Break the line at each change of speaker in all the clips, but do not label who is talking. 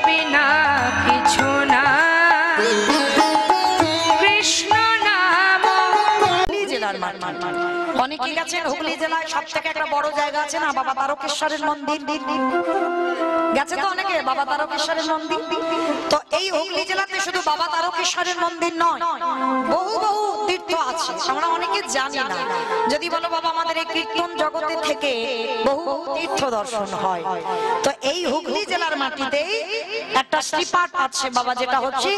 বিনা কিছু না, কৃষ্ণ নাম।
হুগলি জেলার মাঠ, অনেকে গেছেন হুগলি জেলায় সব থেকে একটা বড় জায়গা আছে না, বাবা তারকেশ্বরের মন্দির, গেছে তো অনেকে বাবা তারকেশ্বরের মন্দির। তো এই হুগলি জেলাতে শুধু বাবা তারকেশ্বরের মন্দির নয়, বহু বহু তীর্থ আছে, আমরা অনেকে জানি না। যদি বলো বাবা আমাদের এই কীর্তন জগতে থেকে বহু বহু তীর্থ দর্শন হয়। তো এই হুগলি জেলার মাটিতে একটা শ্রীপাঠ আছে বাবা, যেটা হচ্ছে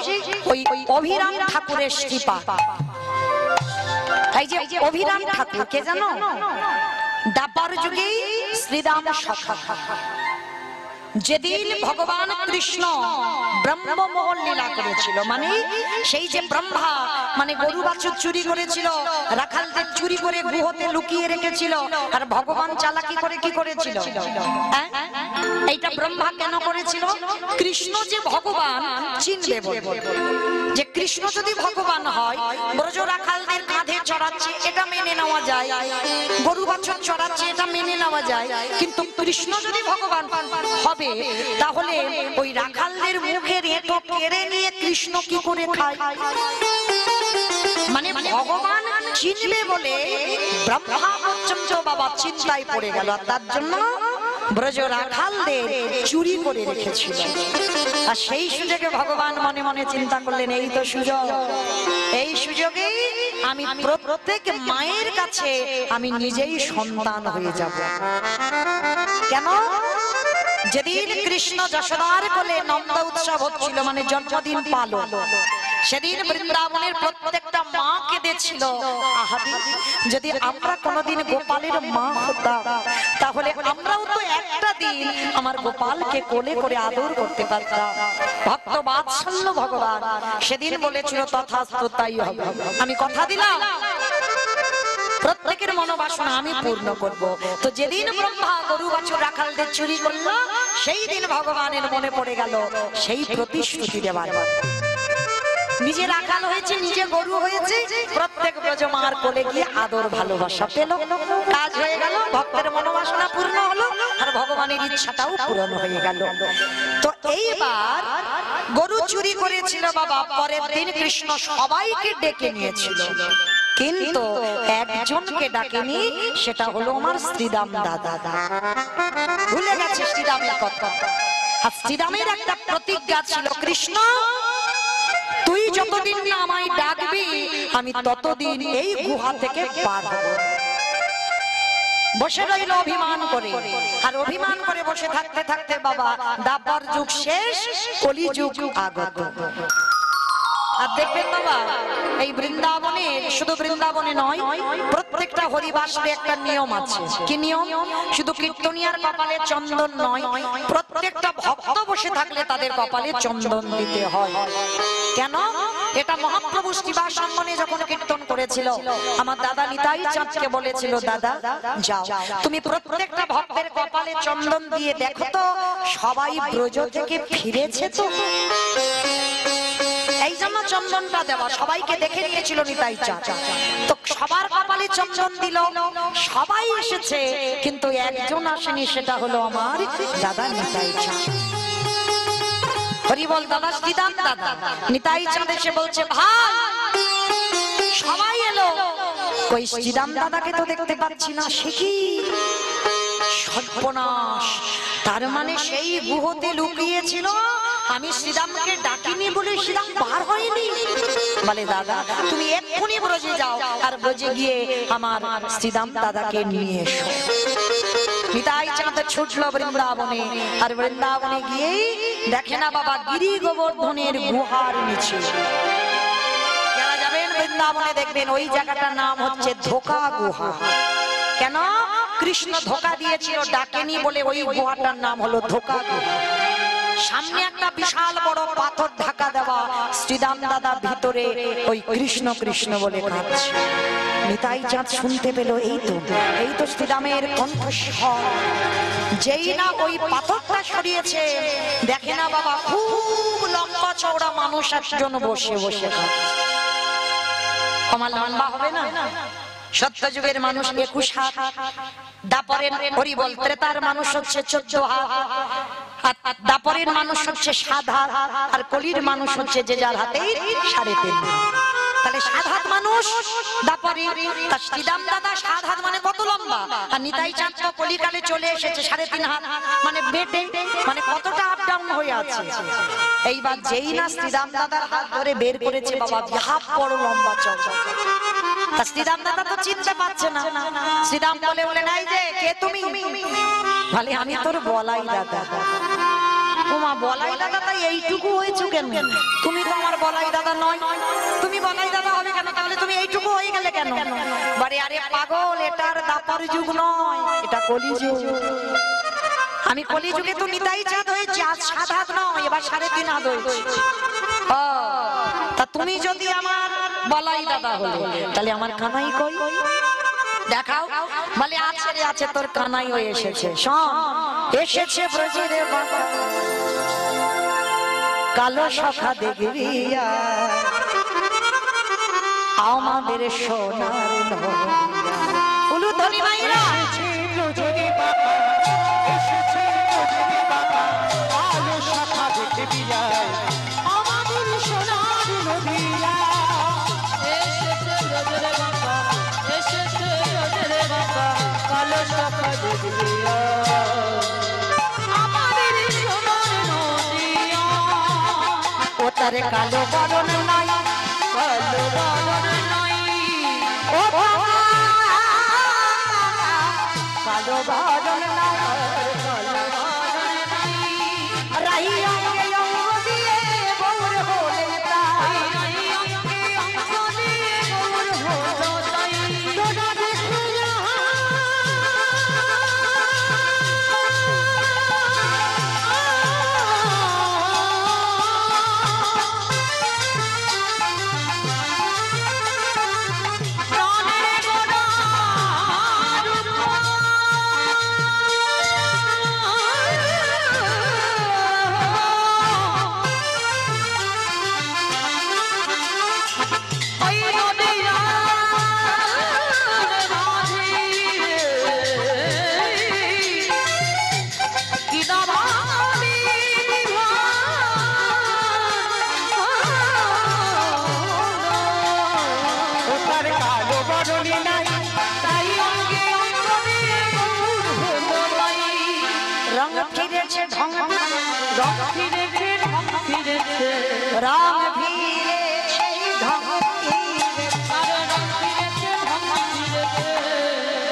ওই অভিরাম ঠাকুরের শ্রীপাঠ। এই যে অভিরাম ঠাকুর কে জানো? দ্বাপর যুগে শ্রীরাম সখা। যেদিন ভগবান কৃষ্ণ ব্রহ্মমোহন লীলা করেছিল, মানে সেই যে ব্রহ্মা মানে গরু বাছুর চুরি করেছিল, রাখালদের চুরি করে গুহতে লুকিয়ে রেখেছিল, আর ভগবান চালাকি করে কি করেছিল? এইটা ব্রহ্মা কেন করেছিল? কৃষ্ণ যে ভগবান চিনবে বলে, যে কৃষ্ণ যদি ভগবান হয়, ব্রজ রাখালদের কাঁধে চড়াচ্ছে এটা মেনে নেওয়া যায়, গরু বাছুর চড়াচ্ছে এটা মেনে নেওয়া যায়, কিন্তু কৃষ্ণ যদি ভগবান হবে তাহলে ওই রাখালদের মুখের এঁটো কেড়ে নিয়ে কৃষ্ণ কি করে খায়? মানে ভগবান চিনবে বলে ব্রহ্মা পর্যন্ত বাবা চিন্তায় পড়ে গেল, আর তার জন্য ব্রজ রাখালদের চুরি করে রেখেছিল। আর সেই সুযোগে ভগবান মনে মনে চিন্তা করলেন, এই তো সুযোগ, এই সুযোগে আমি প্রত্যেক মায়ের কাছে আমি নিজেই সন্তান হয়ে যাব। কেন? যেদিন কৃষ্ণ যশোদার কোলে নন্দ উৎসব হচ্ছিল, মানে জন্মদিন পালন, সেদিন বৃন্দাবনের প্রত্যেকটা মা কেঁদেছিল, যদি আমরা কোনোদিন গোপালের মা হতাম তাহলে আমরাও তো একটা দিন আমার গোপালকে কোলে করে আদর করতে পারতাম। ভক্ত বাৎসল্য ভগবান সেদিন বলেছিল তথাস্তু তাই হবে, আমি কথা দিলাম প্রত্যেকের মনোবাসনা আমি পূর্ণ করব। তো যেদিন ব্রহ্মা গরু বাছুর রাখালদের চুরি করলো, সেই দিন ভগবানের মনে পড়ে গেল সেই প্রতিশ্রুতি দেবার। নিজে রাখাল হয়েছে, নিজে গরু হয়েছে, প্রত্যেক ব্রজমার কোলে গিয়ে আদর ভালোবাসা পেল, কাজ হয়ে গেল, ভক্তের মনোবাসনা পূর্ণ হলো, আর ভগবানের ইচ্ছাটাও পূরণ হয়ে গেল। তো এইবার গরু চুরি করেছিল বাবা, পরের দিন কৃষ্ণ সবাইকে ডেকে নিয়েছিল, কিন্তু একজনকে ডাকেনি, সেটা হলো আমার শ্রীরাম দাদা। ভুলে গেছে শ্রীরামের কথা। আর শ্রীরামের একটা প্রতিজ্ঞা ছিল, কৃষ্ণ তুই যতদিন না আমায় ডাকবি আমি ততদিন এই গুহা থেকে পার হব। বসে রইল অভিমান করে, আর অভিমান করে বসে থাকতে থাকতে বাবা দ্বাপর যুগ শেষ, কলি যুগ আগত। আর দেখবেন বাবা এই বৃন্দাবনে, শুধু বৃন্দাবনে নয়, প্রত্যেকটা হরিবাসরে একটা নিয়ম আছে। কি নিয়ম? শুধু কীর্তনিয়ার কপালে চন্দন নয়, প্রত্যেকটা ভক্ত বসে থাকলে তাদের কপালে চন্দন দিতে হয়। কেন? এটা মহাপ্রভু শিবাসঙ্গনে যখন কীর্তন করেছিল, আমার দাদা নিতাই চাঁদকে বলেছিল, দাদা যাও তুমি প্রত্যেকটা ভক্তের কপালে চন্দন দিয়ে দেখো তো সবাই ব্রজ থেকে ফিরেছে তো। এই জন্য চন্দনটা দেওয়া, সবাইকে দেখে নিয়েছিল নিতাই চাঁদ। তো সবার কপালে চন্দন দিল, সবাই এসেছে, কিন্তু একজন আসেনি, সেটা হলো আমার দাদা নিতাই চাঁদ। হরি বল, দাদা শ্রীরাম দাদা। নিতাই চাঁদ এসে বলছে, ভাই সবাই এলো, কই শ্রীরাম দাদাকে তো দেখতে পাচ্ছি না, সে কি সর্বনাশ! তার মানে সেই গুহতে লুকিয়েছিল, আমি শ্রীরামকে ডাকিনি বলে শ্রীরাম বার হয়নি। বলে, দাদা তুমি এক্ষুনি ব্রজে যাও, আর ব্রজে গিয়ে আমার শ্রীরাম দাদাকে নিয়ে এসো। নিতাই চাঁদ ছুটলো বৃন্দাবনে, আর বৃন্দাবনে গিয়ে দেখে না বাবা গিরি গোবর্ধনের গুহার নিচে। যারা যাবেন বৃন্দাবনে দেখবেন ওই জায়গাটার নাম হচ্ছে ধোকা গুহা। কেন? কৃষ্ণ ধোকা দিয়েছিল, ডাকেনি বলে ওই গুহাটার নাম হলো ধোকা গুহা। সামনে একটা বিশাল বড় পাথর ঢাকা দেওয়া, শ্রীরাম দাদা ভিতরে ওই কৃষ্ণ কৃষ্ণ বলে কাঁদছে। নিতাই চাঁদ শুনতে পেল, এই তো শ্রীরামের কণ্ঠস্বর। যেই না ওই পাথরটা সরিয়েছে, দেখে না বাবা খুব লম্বা চওড়া মানুষ একজন বসে বসে কাঁদছে। আমার লম্বা হবে না? সত্য যুগের মানুষ 21 হাত, দাপরের হরিবল ত্রেতার মানুষ হচ্ছে 14 হাত, দাপরের মানুষ হচ্ছে 7 হাত, আর কলির মানুষ হচ্ছে যে যার হাতে 3.5 হাত। তাহলে 7 হাত মানুষ দাপরে, তার শ্রীদাম দাদা 7 হাত মানে কত লম্বা, আর নিতাই চাঁদ তো কলিকালে চলে এসেছে 3.5 হাত, মানে বেটে মানে কতটা আপ ডাউন হয়ে আছে। এইবার যেই না শ্রীদাম দাদার হাত ধরে বের করেছে বাবা, বিহাব বড় লম্বা চল। তা শ্রীদাম দাদা তো চিনতে পারছে না। শ্রীদাম বলে বলে নাই যে কে তুমি? বলে আমি তোর বলাই দাদা। ওমা বলাই দাদা, তাই এইটুকু হয়েছো কেন? তুমি তো আমার বলাই দাদা নয়, তুমি বলাই দাদা হবে কেন? তাহলে তুমি এইটুকু হয়ে গেলে কেন? বারে আরে পাগল, এটার দাপর যুগ নয়, এটা কলি যুগ। আমি কলি যুগে তো নিতাই চাঁদ হয়েছি, আজ 7 হাত নয়, এবার 3.5 হাত হয়েছে। তা তুমি যদি আমার বলাই দাদা হলে, তাহলে আমার কানাই কই দেখাও। বলে আছে রে আছে, তোর কানাই হয়ে এসেছে। শোন, এসেছে ব্রজের বাবা, কালো সখা দেখবি আমাদের সোনার উলুধ্বনি মাইরা ও তারে কালো বরণ নাই, কালো বরণ নাই, ও কালো বরণ নাই, কালো বরণ নাই, রাইয়া কে অঙ্গ দিয়ে গৌর হলে তাই, রাইয়া কে অঙ্গ দিয়ে গৌর হলো তাই, তোরা দেখো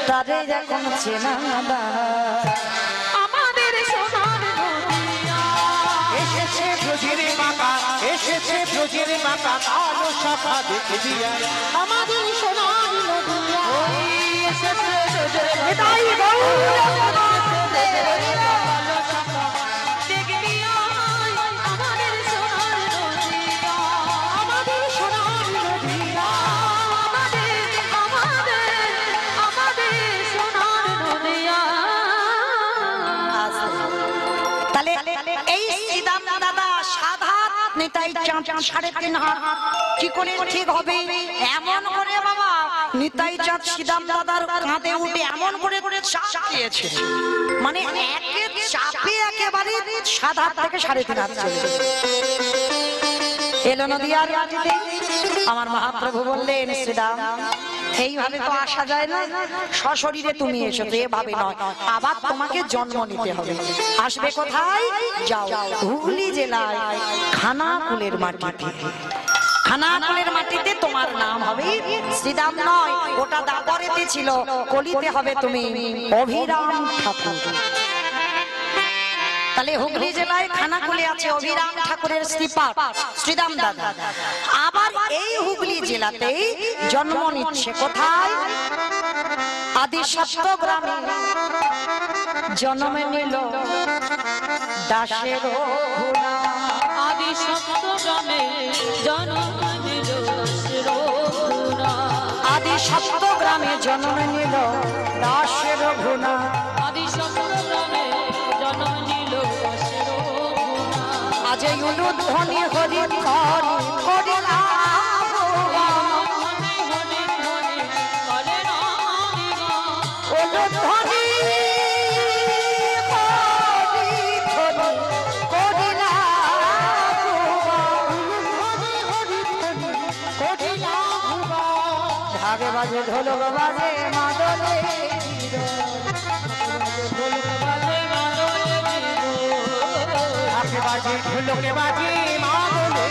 তারে যখন চেনা আমাদের সোনার দুনিয়া, এসেছে ব্রজের মাতা, এসেছে ব্রজের মাতা, কালো সখা দেখবি আমাদের সোনার দুনিয়া, এসেছে ব্রজের মাতা, তাই নিতাই চাঁদ 3.5 হাত কি করে ঠিক হবে? এমন করে বাবা নিতাই চাঁদ শ্রীদাম দাদার কাঁধে উঠে এমন করে করে চাপ দিয়েছে, মানে একে চাপে একেবারে 7 হাত থেকে 3.5 হাত চলে এলো নদিয়ার মাটিতে। আমার মহাপ্রভু বললেন, শ্রীদাম এইভাবে তো আসা যায় না, সশরীরে তুমি এসেছো, এভাবে নয়, আবার তোমাকে জন্ম নিতে হবে। আসবে কোথায়? যাও হুগলি জেলায় খানাকুলের মাটিতে, খানাকুলের মাটিতে তোমার নাম হবে শ্রীদাম নয়, ওটা দাপরেতে ছিল, কলিতে হবে তুমি অভিরাম ঠাকুর। তাহলে হুগলি জেলায় খানাকুলে আছে অভিরাম ঠাকুরের শ্রীপাদ শ্রীদাম দাদা। আবার এই হুগলি জেলাতেই জন্ম নিচ্ছে কোথায়? আদি সপ্তগ্রামে জন্ম নিল দাসের ঘোড়া, আদি সপ্তগ্রামে জন্ম নিল দাসের ঘোড়া, আদি সপ্তগ্রামে জন্ম নিল দাসের ঘোড়া, আদি সপ্তগ্রামে জন্ম নিল দাসের ঘোড়া। আজ উলুধ্বনি হরি হরি হরি নাম, হরি হরি হরি বাজে ঢোলক বাজে মাদলে
আগে বাজে ঢোলকে বাজে মাদলে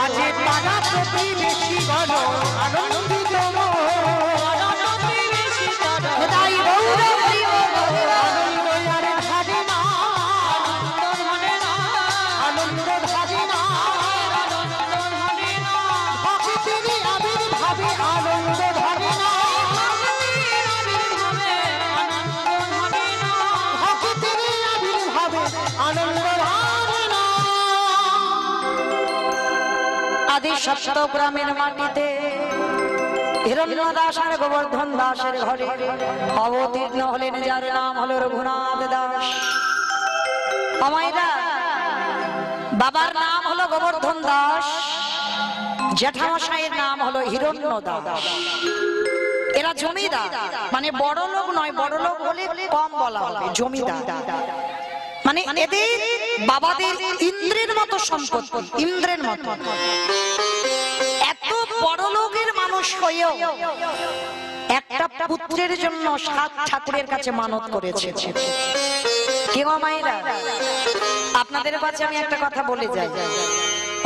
আজি পাড়া প্রতিবেশী গণ আনন্দিত
তাই গৌর হরি বল।
আনন্দ আরে ভাবে না আনন্দ ভাবে না ভক্তির আবির্ভাবে আনন্দ ভাবে না ভক্তির আবির্ভাবে আনন্দ ভাবে না।
আদি সপ্ত গ্রামের মাটিতে হিরণ্য দাস আর গোবর্ধন দাসের ঘরে অবতীর্ণ হলেন যার নাম হলো রঘুনাথ দাস। আমায়রা বাবার নাম হলো গোবর্ধন দাস, জ্যাঠামশাইয়ের নাম হলো হিরণ্য দাস। এরা জমিদার, মানে বড় লোক নয়, বড় লোক বলে কম বলা হবে, জমিদার। মানে এদের বাবাদের ইন্দ্রের মতো সম্পত্তি, ইন্দ্রের মতো। এত বড় লোকের মানুষ হয়েও একটা পুত্রের জন্য 7 ঠাকুরের কাছে মানত করেছে। কেউ মায়েরা, আপনাদের কাছে আমি একটা কথা বলে যাই,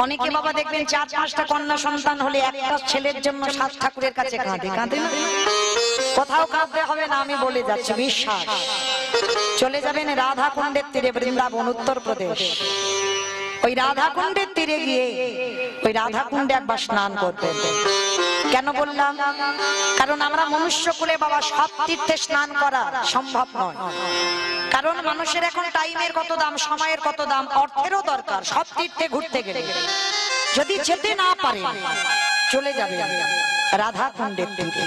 অনেকে বাবা দেখবেন 4-5টা কন্যা সন্তান হলে একটা ছেলের জন্য 7 ঠাকুরের কাছে কাঁদে, কাঁদে না? কোথাও কাঁদতে হবে না, আমি বলে যাচ্ছি, বিশ্বাস। চলে যাবেন রাধা কুণ্ডের তীরে, বৃন্দাবন, উত্তরপ্রদেশ। ওই রাধা কুণ্ডের তীরে গিয়ে ওই রাধা কুণ্ডে একবার স্নান করতেন। কেন বললাম? কারণ আমরা মনুষ্য কুলে বাবা সব তীর্থে স্নান করা সম্ভব নয়। কারণ মানুষের এখন টাইমের কত দাম, সময়ের কত দাম, অর্থেরও দরকার। সব তীর্থে ঘুরতে গেলে যদি যেতে না পারে চলে যাবে রাধা কুণ্ডের তীরে।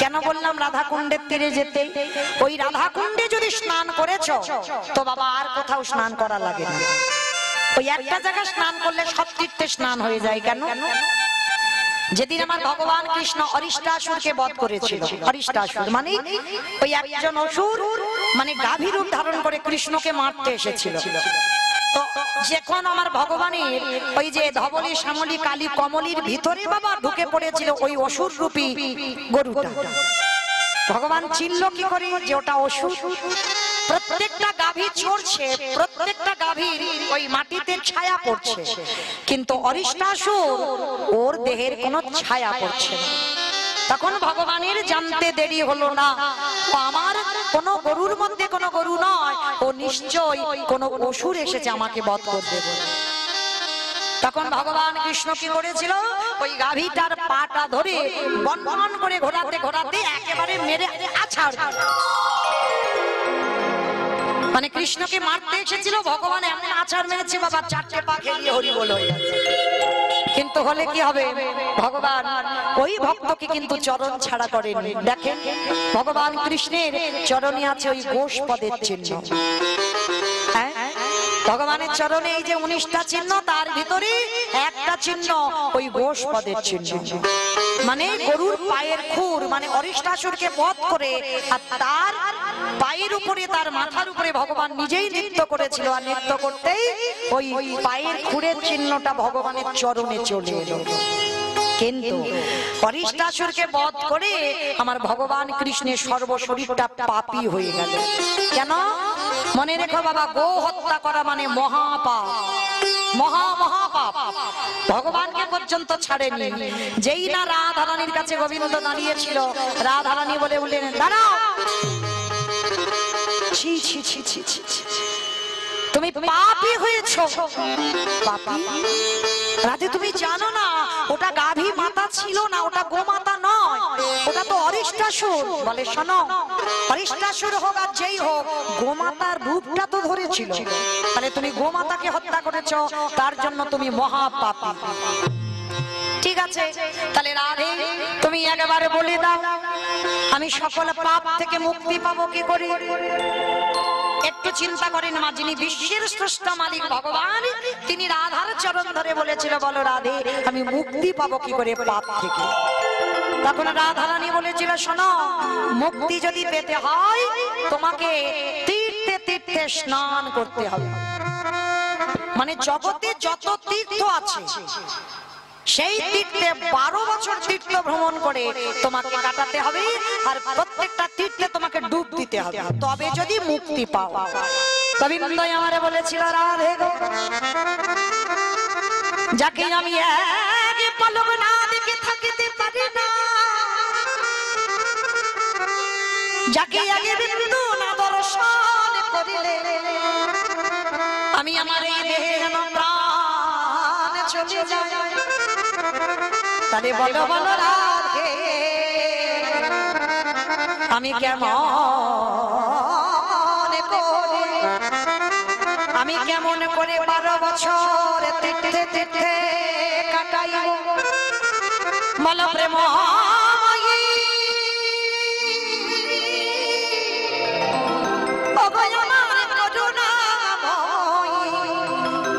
কেন বললাম রাধা কুণ্ডের তীরে যেতে? ওই রাধা কুণ্ডে যদি স্নান করেছো তো বাবা আর কোথাও স্নান করা লাগে না। ওই একটা জায়গায় স্নান করলে সব তীর্থে স্নান হয়ে যায়। কেন? যেদিন আমার ভগবান কৃষ্ণ অরিষ্টাসুরকে বধ করেছিল, অরিষ্টাসুর মানে ওই একজন অসুর, মানে গাভী রূপ ধারণ করে কৃষ্ণকে মারতে এসেছিল। তো যখন আমার ভগবানের ওই যে ধবলী শ্যামলী কালী কমলির ভিতরে বাবা ঢুকে পড়েছিল ওই অসুর রূপী গরুটা, ভগবান চিনল কি করে যে ওটা অসুর? প্রত্যেকটা গাভী চড়ছে, প্রত্যেকটা গাভীর ওই মাটিতে ছায়া পড়ছে, কিন্তু অরিষ্টাসুর ওর দেহের কোনো ছায়া পড়ছে না। তখন ভগবানের জানতে দেরি হলো না, ও আমার কোন গরুর মধ্যে কোনো গরু নয়, ও নিশ্চয়ই কোনো অসুর এসেছে আমাকে বধ করবে বলে। তখন ভগবান কৃষ্ণ কি করেছিল? ওই গাভীটার পাটা ধরে বনবন করে ঘোরাতে ঘোরাতে একেবারে মেরে আছাড়। মানে কৃষ্ণকে মারতে এসেছিল, ভগবান এমন আছাড় মেরেছে বাবা 4টে পা খেলিয়ে হরি বল হয়ে গেছে। কিন্তু হলে কি হবে? ভগবান ওই ভক্তকে কিন্তু চরণ ছাড়া করেনি। দেখেন ভগবান কৃষ্ণের চরণে আছে ওই গোষ্পদের চিহ্ন। হ্যাঁ, ভগবানের চরণে এই যে 19টা চিহ্ন, তার ভিতরে একটা চিহ্ন ওই গোষ্পদের চিহ্ন, মানে গরুর পায়ের খুর। মানে অরিষ্টাসুরকে বধ করে আর তার পায়ের উপরে, তার মাথার উপরে ভগবান নিজেই নৃত্য করেছিল, আর নৃত্য করতেই ওই পায়ের খুরের চিহ্নটা ভগবানের চরণে চলে এলো। কিন্তু অরিষ্টাসুরকে বধ করে আমার ভগবান কৃষ্ণের সর্বশরীরটা পাপী হয়ে গেল। কেন? মনে রেখো বাবা, গো হত্যা করা মানে মহাপাপ, মহাপাপ। ভগবানকে পর্যন্ত ছাড়েনি। যেই না রাধারানীর কাছে গোবিন্দ দাঁড়িয়েছিল, রাধারানী বলে বললেন, দাঁড়াও, ছি ছি ছি ছি ছি, তুমি পাপী হয়েছো। পাপী? রাধে তুমি জানো না ওটা গাভী মাতা ছিল না, ওটা গোমাতা নয়, ওটা তো অরিষ্টাসুর। বলে শোনো, অরিষ্টাসুর হোক আর যেই হোক, গোমাতার রূপটা তো ধরেছিল। তাহলে তুমি গোমাতাকে হত্যা করেছো, তার জন্য তুমি মহাপাপী। ঠিক আছে, তাহলে রাধে তুমি একেবারে বলে দাও, আমি সকল পাপ থেকে মুক্তি পাবো কি করে? একটু চিন্তা করেন মা, যিনি বিশ্বের স্রষ্টা মালিক ভগবান, তিনি রাধার চরণ ধরে বলেছিল, বলো রাধে আমি মুক্তি পাবো কি করে পাপ থেকে? তখন রাধারানী বলেছিল, শোনো, মুক্তি যদি পেতে হয় তোমাকে তীর্থে তীর্থে স্নান করতে হবে। মানে জগতে যত তীর্থ আছে সেই তীর্থে 12 বছর তীর্থ ভ্রমণ করে তোমাকে কাটাতে হবে, আর প্রত্যেকটা তীর্থে তোমাকে ডুব দিতে হবে, তবে যদি মুক্তি পাও। গোবিন্দই আমারে বলেছিল, রাধে গো, যাকে আমি এক পলক না দেখে থাকিতে পারি না, যাকে আগে বিন্দু না দর্শন করিলে আমি আমার এই দেহের প্রাণ চলে যায়। তারে বলো বলো রাধে, আমি কেমন করে, আমি কেমন করে 12 বছর তীর্থে তীর্থে কাটাইব, বলো প্রেম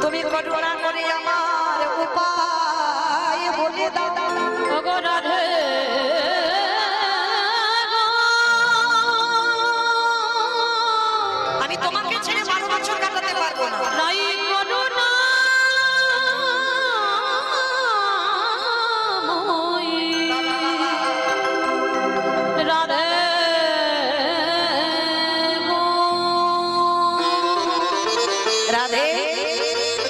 তুমি করুণা করে আমার উপায় বলে দাও। ওগো রাধে, আমি তোমাকে ছেড়ে 12 বছর কাটাতে পারবো না। নাই করুণা রাধে, রাধে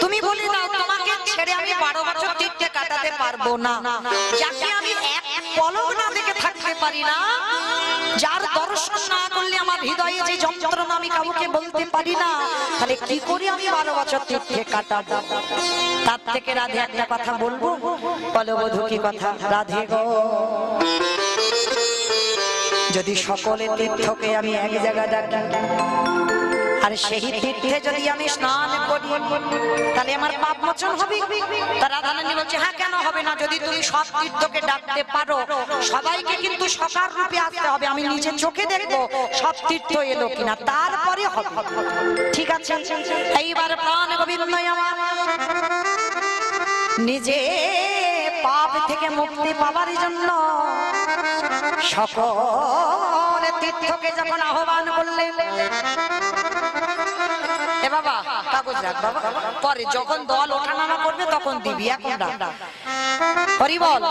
তুমি বলে দাও, তোমাকে ছেড়ে আমি 12 বছর তীর্থে কাটাতে পারবো না, যাকে আমি এক পলক না দেখে থাকতে পারি না, যার দর্শন না করলে আমার হৃদয়ে যে যন্ত্রণা আমি কাউকে বলতে পারি না, তাহলে কি করে আমি 12 বছর তীর্থে কাটাবো? তার থেকে রাধে একটা কথা বলবো, বলো বধূ কি কথা? রাধে গো, যদি সকলে তীর্থকে আমি এক জায়গায় ডাকি, আর সেই তীর্থে যদি আমি স্নান করি, তাহলে আমার পাপ মোচন হবে। তারা রাধারানী বলছে, হ্যাঁ কেন হবে না, যদি তুমি সব তীর্থকে ডাকতে পারো, সবাইকে কিন্তু সকার রূপে আসতে হবে, আমি নিজে চোখে দেখবো সব তীর্থ এলো কিনা, তারপরে হবে। ঠিক আছে, এইবার প্রাণ গোবিন্দই আমার নিজে পাপ থেকে মুক্তি পাবার জন্য সকল তীর্থকে যখন আহ্বান করলেন, এ বাবা কাগজ রাখ বাবা, পরে যখন দল ওঠানামা করবে তখন দিবি, এখন ডাক। হরি বল।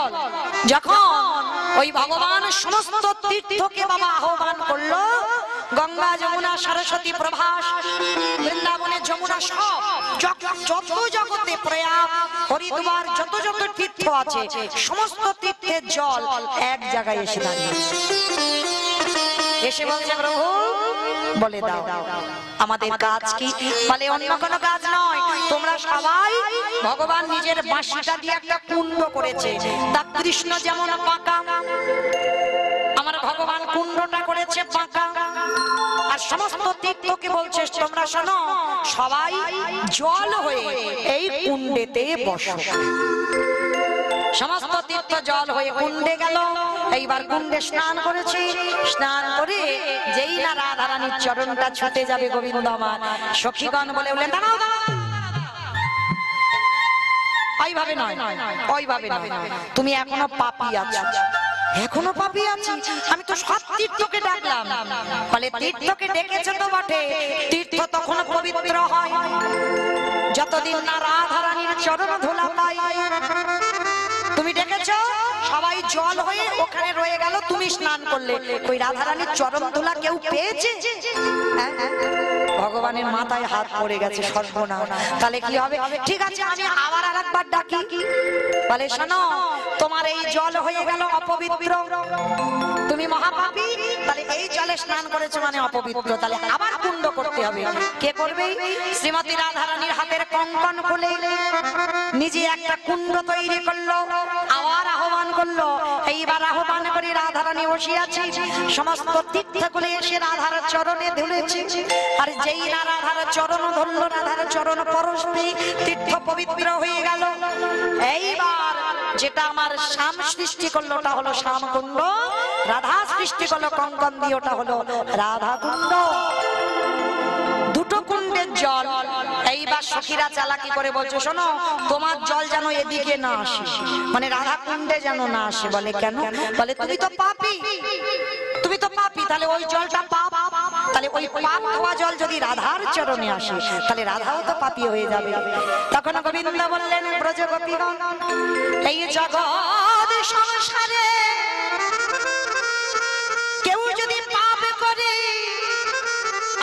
যখন ওই ভগবান সমস্ত তীর্থকে বাবা আহ্বান করলো, গঙ্গা যমুনা সরস্বতী প্রভাস বৃন্দাবনে যমুনা সব যত জগতে প্রয়াগ হরিদ্বার যত যত তীর্থ আছে, সমস্ত তীর্থের জল এক জায়গায় এসে দাঁড়িয়েছে। এসে বলছে, প্রভু বলে দাও আমাদের কাজ কি? বলে অন্য কোনো কাজ নয়, তোমরা সবাই ভগবান নিজের বাঁশিটা দিয়ে একটা কুণ্ড করেছে, তা কৃষ্ণ যেমন পাকা, আমার ভগবান কুণ্ডটা করেছে পাকা, আর সমস্ত তীর্থকে বলছে তোমরা শোনো, সবাই জল হয়ে এই কুণ্ডেতে বসো। সমস্ত তীর্থ জল হয়ে কুণ্ডে গেল। এইবার কুণ্ডে স্নান করেছে, স্নান করে যেই না রাধারানীর চরণটা ছুঁতে যাবে গোবিন্দ আমার, সখীগণ বলে বলে দাঁড়াও, ওইভাবে নয়, ওইভাবে নয়, তুমি এখনো পাপী আছো, এখনো পাপী আছি, আমি তো সব তীর্থকে ডাকলাম। বলে তীর্থকে ডেকেছে তো বটে, তীর্থ তখন পবিত্র হয় যতদিন না রাধারানীর চরণ ধুলা পাই। তুমি ডেকেছো, সবাই জল হয়ে ওখানে রয়ে গেল, তুমি স্নান করলে, ওই রাধারানীর চরণ ধুলা কেউ পেয়েছে? ভগবানের মাথায় হাত পড়ে গেছে, সর্বনাশ। তাহলে কি হবে? ঠিক আছে, আমি আবার আরেকবার ডাকি। বলে শোনো, তোমার এই জল হয়ে গেল অপবিত্র, তুমি মহাপাপী, তাহলে এই জলে স্নান করেছো মানে অপবিত্র, তাহলে আবার কুণ্ড করতে হবে। কে করবে? শ্রীমতী রাধারানীর হাতের কঙ্কন খুলে নিজে একটা কুণ্ড তৈরি করলো, আবার আহ্বান করলো। এইবার আহ্বান করে রাধারানী বসে আছে, সমস্ত তীর্থগুলো এসে রাধার চরণে ধুলেছে, আর যেই না রাধার চরণ ধরলো, রাধার চরণ পরশে তীর্থ পবিত্র হয়ে গেল। এইবার যেটা আমার শ্যাম সৃষ্টি করলো ওটা হলো শ্যাম কুণ্ড, রাধা সৃষ্টি করলো কঙ্কন দিয়ে ওটা হলো রাধা কুণ্ড। দুটো কুণ্ডের জল। এইবার সখীরা চালাকি করে বলছে, শোনো তোমার জল যেন এদিকে না আসে, মানে রাধা কুণ্ডে যেন না আসে। বলে কেন? বলে তুমি তো পাপী, তুমি তো পাপী, তাহলে ওই জলটা পাপ, তাহলে ওই পাপ ধোয়া জল যদি রাধার চরণে আসে তাহলে রাধাও তো পাপী হয়ে যাবে। তখন গোবিন্দ বললেন ব্রজ গোপীগণ, এই জগৎ সংসারে কেউ যদি পাপ করে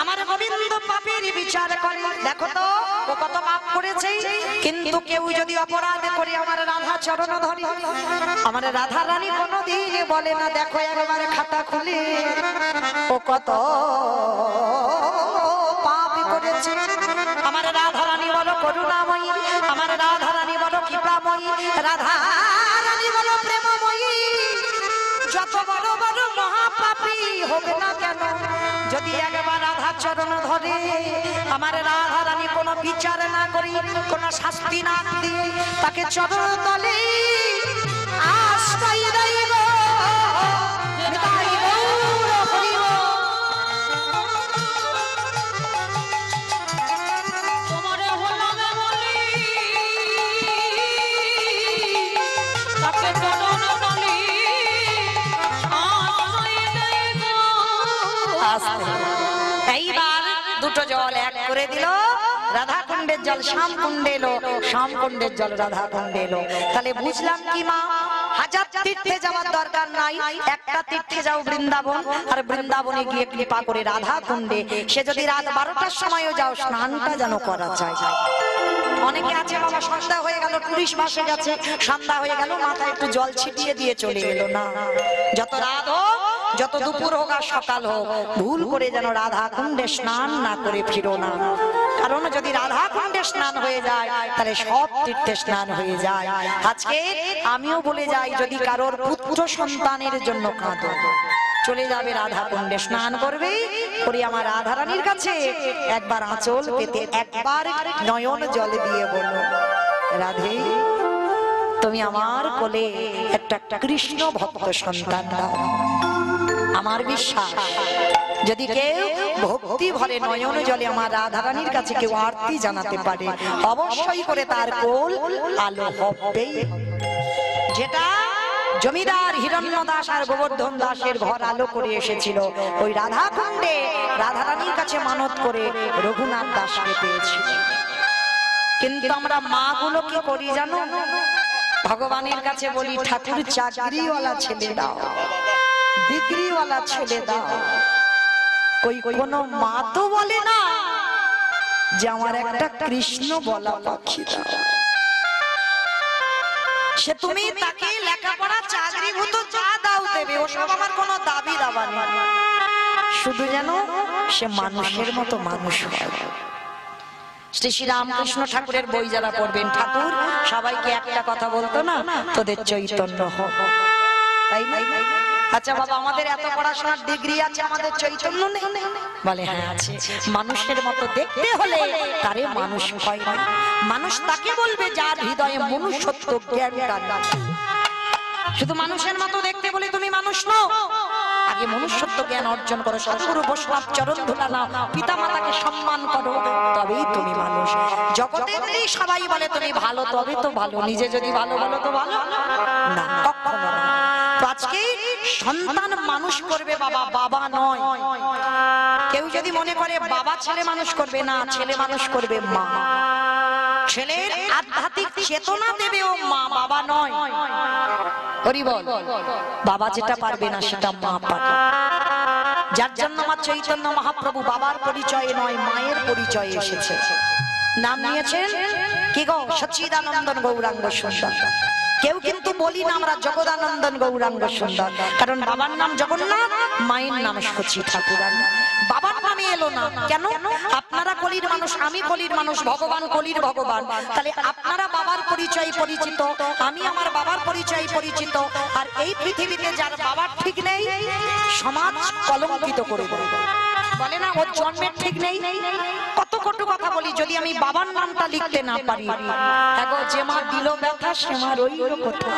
আমার গোবিন্দ পাপের বিচার করে। দেখো তো ও কত পাপ করেছে, কিন্তু কেউ যদি অপরাধ করে আমার রাধা চরণ ধরে, আমার রাধা রানী কোনোদিন বলে না দেখো একবার খাতা খুলে ও কত পাপ করেছে। আমার রাধা রানী বলো করুণাময়ী, আমার রাধা রানী বলো কৃপাময়ী, রাধা রানী বলো প্রেমময়ী। যত বড় বড় মহাপাপী হোক না কেন, যদি একবার রাধা চরণ ধরে আমার রাধা রানী কোনো বিচার না করি, কোনো শাস্তি না দিয়ে তাকে চরণ তলে আশ্রয় দেয় গো। নিতাই গৌর হরি বল।
তোমারে হলাম বলি তাকে চরণ তলে আশ্রয় দেয় গো।
এইবার দুটো জল এক করে দিল, রাধা কুণ্ডের জল শ্যাম কুণ্ডে এলো, শ্যাম কুণ্ডের জল রাধা কুণ্ডে এলো। তাহলে বুঝলাম কি মা, হাজার তীর্থে যাওয়ার দরকার নাই, একটা তীর্থে যাও বৃন্দাবন, আর বৃন্দাবনে গিয়ে কৃপা করে রাধা কুণ্ডে সে যদি রাত 12টার সময়ও যাও স্নানটা যেন করা যায়। অনেকে আছে বাবা সন্ধ্যা হয়ে গেল, টুরিস্ট বাসে গেছে, সন্ধ্যা হয়ে গেল মাথায় একটু জল ছিটিয়ে দিয়ে চলে এলো না। যত রাত হোক, যত দুপুর হোক আর সকাল হোক, ভুল করে যেন রাধা কুণ্ডে স্নান না করে ফিরো না। কারণ যদি রাধা কুণ্ডে স্নান হয়ে যায় তাহলে সব তীর্থে স্নান হয়ে যায়। আজকে আমিও বলে যাই, যদি কারোর পুত্র সন্তানের জন্য কাঁদো, চলে যাবে রাধা কুণ্ডে, স্নান করবে করে আমার রাধা রানীর কাছে একবার আঁচল পেতে একবার নয়ন জল দিয়ে বলো, রাধে তুমি আমার কোলে একটা কৃষ্ণ ভক্ত সন্তান দাও। আমার বিশ্বাস যদি কেউ ভক্তি ভরে নয়ন জলে আমার রাধা রানীর কাছে কেউ আরতি জানাতে পারে, অবশ্যই করে তার কোল আলো হবে। যেটা জমিদার হিরণ্য দাস আর গোবর্ধন দাসের ঘর আলো করে এসেছিল, ওই রাধা কুণ্ডে রাধা রানীর কাছে মানত করে রঘুনাথ দাসকে পেয়েছিল। কিন্তু আমরা মা গুলো কি করি জানো, ভগবানের কাছে বলি ঠাকুর চাকরিওয়ালা ছেলে দাও, ডিগ্রিওয়ালা ছেলে দাও। কোন মা তো বলে না যে আমার একটা কৃষ্ণ বলা পাখি দাও। সে তুমি তাকে লেখাপড়া চাকরি হতো যা দাও দেবে, ওসব আমার কোনো দাবি দাবা নেই, শুধু যেন সে মানুষের মতো মানুষ হয়। শ্রী শ্রী রামকৃষ্ণ ঠাকুরের বই যারা পড়বেন, ঠাকুর সবাইকে একটা কথা বলতো না, তোদের চৈতন্য হোক, তাই না? আচ্ছা বাবা আমাদের এত পড়াশোনার ডিগ্রি আছে, আমাদের চৈতন্য নেই? বলে হ্যাঁ আছে। মানুষের মতো দেখতে হলে তারে মানুষ হয় না। মানুষ তাকে বলবে যার হৃদয়ে মনুষ্যত্ব জ্ঞানটা নেই। শুধু মানুষের মতো দেখতে বলে তুমি মানুষ নও, আগে মনুষ্যত্ব জ্ঞান অর্জন করো, সদ্গুরু বৈষ্ণব চরণ ধুলা নাও, পিতা মাতাকে সম্মান করো, তবেই তুমি মানুষ। জগতে যদি সবাই বলে তুমি ভালো তবে তো ভালো, নিজে যদি ভালো বলো তো ভালো না, কখনো না। তো আজকে সন্তান মানুষ করবে বাবা, বাবা নয়। কেউ যদি মনে করে বাবা ছেলে মানুষ করবে, না, ছেলে মানুষ করবে মা। ছেলের আধ্যাত্মিক চেতনা দেবে ও মা, বাবা নয়। হরি বল। বাবা যেটা পারবে না সেটা মা পারবে। যার জন্য আমার চৈতন্য মহাপ্রভু বাবার পরিচয়ে নয় মায়ের পরিচয়ে এসেছে। নাম নিয়েছেন কি গো? সচ্চিদানন্দন গৌরাঙ্গ সুন্দর। কেউ কিন্তু বলি না আমরা জগদানন্দন গৌরাঙ্গ সুন্দর, কারণ বাবার নাম জগন্নাথ, মায়ের নাম সচি ঠাকুরানী। বাবার নামে এলো না কেন? আপনারা কলির মানুষ, আমি কলির মানুষ, ভগবান কলির ভগবান। তাহলে আপনারা বাবার পরিচয় পরিচিত, আমি আমার বাবার পরিচয় পরিচিত। আর এই পৃথিবীতে যার বাবার ঠিক নেই সমাজ কলঙ্কিত করে দেবে। বলে না ওর জন্মের ঠিক নেই। কত কটু কথা বলি, যদি আমি বাবার নামটা লিখতে না পারি, এগো যে মা দিল ব্যথা সে মা রইল কোথা।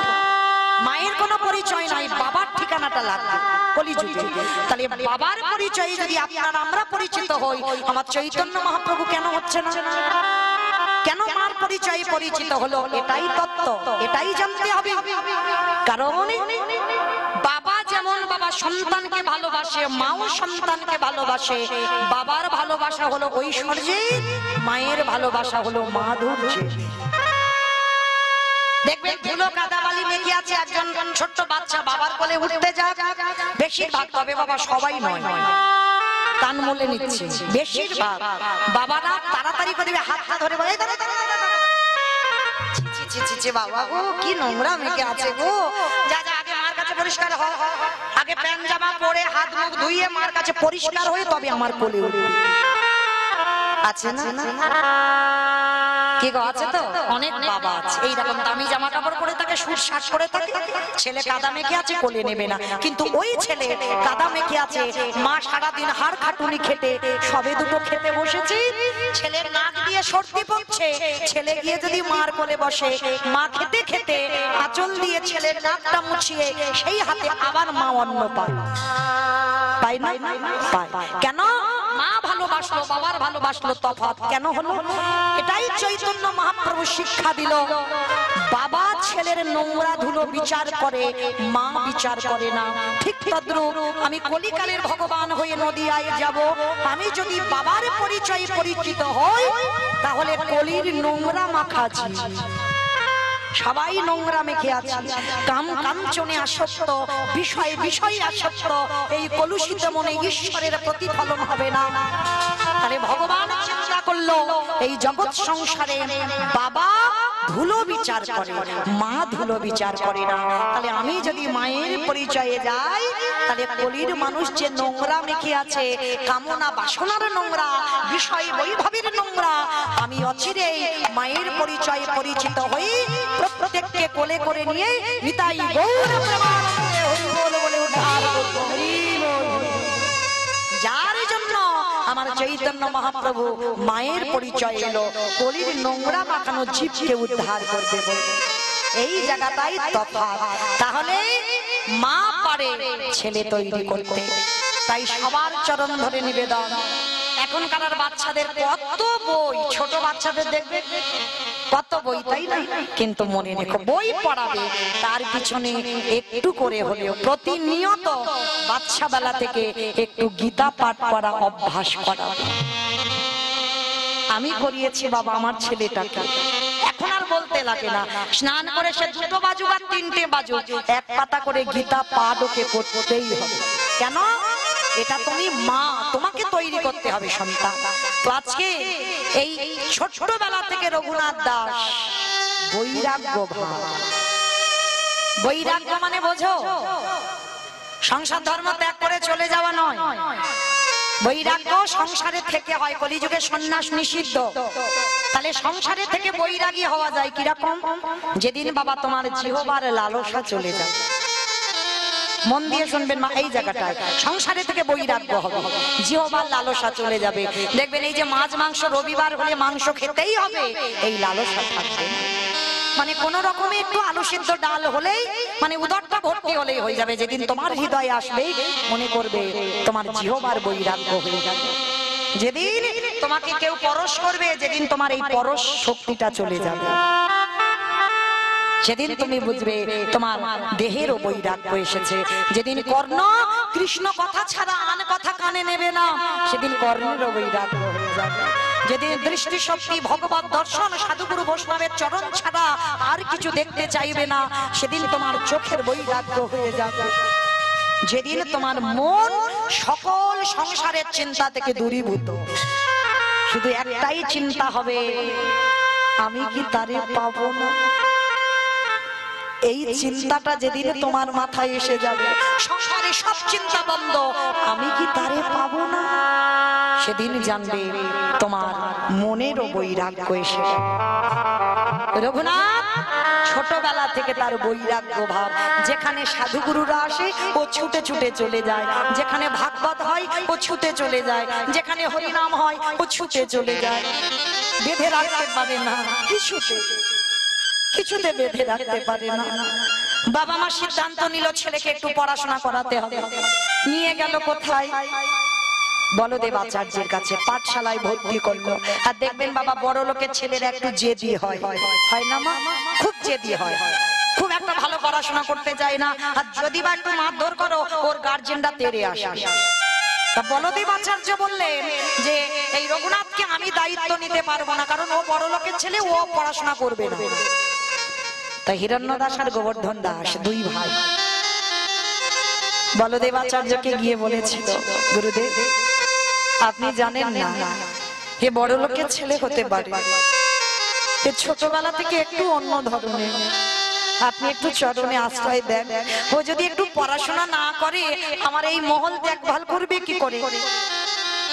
মায়ের কোনো পরিচয় নাই, বাবার ঠিকানাটা লাগবে কলিযুগে। তাহলে বাবার পরিচয় যদি আপনার আমরা পরিচিত হই, আমার চৈতন্য মহাপ্রভু কেন হচ্ছে না? কেন মার পরিচয় পরিচিত হলো? এটাই তত্ত্ব, এটাই জানতে হবে। কারণ বাবা যেমন বাবা সন্তানকে ভালোবাসে, মাও সন্তানকে ভালোবাসে। বাবার ভালোবাসা হলো ঐশ্বর্যে, মায়ের ভালোবাসা হলো মাধুর্যে। দেখবেন ধুলো কাদা বালি মেখে আছে একজন ছোট্ট বাচ্চা, বাবার কোলে উঠতে যাক, বেশিরভাগ, তবে বাবা সবাই নয়, কান মলে নিচ্ছে, বেশিরভাগ বাবারা তাড়াতাড়ি করে হাতটা ধরে বলে বাবা গো কি নোংরা মেখে আছে গো, যা যা আগে মার কাছে পরিষ্কার হ, আগে প্যান্ট জামা পরে হাত মুখ ধুইয়ে মার কাছে পরিষ্কার হয়ে তবে আমার কোলে উঠবে। আছে না? কি গো, আছে তো? অনেক বাবা আছে এইরকম দামি জামা কাপড় পরে থাকে, সুট শার্ট পরে থাকে, ছেলে কাদা মেখে আছে কোলে নেবে না, কিন্তু ওই ছেলে কাদা মেখে আছে, মা সারাদিন হাড় খাটুনি খেটে সবে দুটো খেতে বসেছি, ছেলের নাক দিয়ে সর্দি পড়ছে, ছেলে গিয়ে যদি মার কোলে বসে, মা খেতে খেতে আঁচল দিয়ে ছেলের নাকটা মুছিয়ে সেই হাতে আবার মা অন্ন পায়, পায় না? পায়। কেন? মা ভালোবাসলো, বাবার ভালোবাসলো, তফাৎ কেন হলো? এটাই চৈতন্য মহাপ্রভু শিক্ষা দিল। বাবা ছেলের নোংরা ধুলো বিচার করে, মা বিচার করে না। ঠিক তদ্রূপ আমি কলিকালের ভগবান হয়ে নদিয়ায় যাব, আমি যদি বাবার পরিচয় পরিচিত হই, তাহলে কলির নোংরা মাখা আছে, সবাই নোংরা মেখে আছে, কাম কাঞ্চনে আসক্ত, বিষয় বিষয় আসক্ত, এই কলুষিত মনে ঈশ্বরের প্রতিফলন হবে না। তাহলে ভগবান চিন্তা করলো এই জগৎ সংসারে বাবা ধুলো বিচার করে, মা ধুলো বিচার করে না। তাহলে আমি যদি মায়ের পরিচয়ে যাই, তাহলে কলির মানুষ যে নোংরা মেখে আছে, কামনা বাসনার নোংরা, বিষয় বৈভবের নোংরা, আমি অচিরেই মায়ের পরিচয়ে পরিচিত হই, প্রত্যেককে কোলে করে নিয়ে নিতাই গৌর প্রেমানন্দে হরি বল বলে উদ্ধার করব। যার জন্য আমার চৈতন্য মহাপ্রভু মায়ের পরিচয় এলো, কলির নোংরা মাখানো জীবকে উদ্ধার করবে বলে। এই জায়গাটাই তফাৎ। তাহলে মা পারে ছেলে তৈরি করতে, তাই সবার চরণ ধরে নিবেদন। এখনকার বাচ্চাদের কত বই, ছোট বাচ্চাদের দেখবে কত বই, তাই না? কিন্তু মনে রেখো, বই পড়াবে, তার পিছনে একটু করে হলেও প্রতিনিয়ত বাচ্চা বেলা থেকে একটু গীতা পাঠ করা অভ্যাস করা। আমি করিয়েছি বাবা আমার ছেলেটাকে, এখন আর বলতে লাগে না, স্নান করে সে 2টো বাজুক আর 3টে বাজুক, এক পাতা করে গীতা পাঠ ওকে করতেই হবে। কেন? এটা তুমি মা, তোমাকে তৈরি করতে হবে সন্তান। তো আজকে এই ছোটবেলা থেকে রঘুনাথ দাস বৈরাগ্য ভাব, বৈরাগ্য মানে বোঝো, সংসার ধর্ম ত্যাগ করে চলে যাওয়া নয়, বৈরাগ্য সংসারে থেকে হয়, কলিযুগে সন্ন্যাস নিষিদ্ধ। তাহলে সংসারে থেকে বৈরাগী হওয়া যায় কিরকম? যেদিন বাবা তোমার জিহ্বার লালসা চলে যায়, মন দিয়ে শুনবেন মা, এই জায়গাটায় সংসারে থেকে বৈরাগ্য হবে, জিহ্বার লালসা চলে যাবে। দেখবেন এই যে মাছ মাংস রবিবার হলে মাংস খেতেই হবে, এই লালসা থাকবে। মানে কোন রকমে একটু আলু সিদ্ধ ডাল হলেই, মানে উদরটা ভর্তি হলেই হয়ে যাবে। যেদিন তোমার হৃদয়ে আসবে, মনে করবে তোমার জিহ্বার বৈরাগ্য হয়ে যাবে। যেদিন তোমাকে কেউ পরশ করবে, যেদিন তোমার এই পরশ শক্তিটা চলে যাবে, সেদিন তুমি বুঝবে তোমার দেহেরও বৈরাগ্য এসেছে। যেদিন কর্ণ কৃষ্ণ কথা ছাড়া আন কথা কানে নেবে না, সেদিন কর্ণেরও বৈরাগ্য হয়ে যাবে। যেদিন দৃষ্টি শক্তি, ভগবত দর্শন, সাধুগুরু বৈষ্ণবের চরণ ছাড়া আর কিছু দেখতে চাইবে না, সেদিন তোমার চোখের বৈরাগ্য হয়ে যাবে। যেদিন তোমার মন সকল সংসারের চিন্তা থেকে দূরীভূত, শুধু একটাই চিন্তা হবে, আমি কি তারে পাবো না। এই চিন্তাটা যেদিন তোমার মাথায় এসে যাবে, সংসারে সব চিন্তা বন্ধ, আমি কি তারে পাবো না, সেদিন জানবে তোমার মনেরও বৈরাগ্য এসে যাবে। রঘুনাথ ছোটবেলা থেকে তার বৈরাগ্য ভাব, যেখানে সাধুগুরুরা আসে ও ছুটে ছুটে চলে যায়, যেখানে ভাগবত হয় ও ছুটে চলে যায়, যেখানে হরিনাম হয় ও ছুটে চলে যায়। বেঁধে রাখতে পারে না, কিছুতে বেঁধে রাখতে পারে না। বাবা মা সিদ্ধান্ত নিল ছেলেকে একটু পড়াশোনা করাতে হবে, নিয়ে গেল কোথায়? বলদেব আচার্যের কাছে, পাঠশালায় ভর্তি করলো। আর দেখবেন বাবা বড় লোকের ছেলেরা একটু জেদি হয়, হয় না মা? খুব জেদি হয়। খুব একটা ভালো পড়াশোনা করতে চায় না, আর যদি বা একটু মারধর করো ওর গার্জেনরা তেড়ে আসে। তা বলদেব আচার্য বললেন যে এই রঘুনাথকে আমি দায়িত্ব নিতে পারবো না, কারণ ও বড় লোকের ছেলে, ও পড়াশোনা করবে না। তাই হিরণ্য দাস আর গোবর্ধন দাস দুই ভাই বলদেব আচার্যকে গিয়ে বলেছিল, গুরুদেব আপনি জানেন না এ বড় লোকের ছেলে হতে পারে, এ ছোটবেলা থেকে একটু অন্য ধরনের, আপনি একটু চরণে আশ্রয় দেন। ও যদি একটু পড়াশোনা না করে আমার এই মহল দেখভাল করবে কি করে?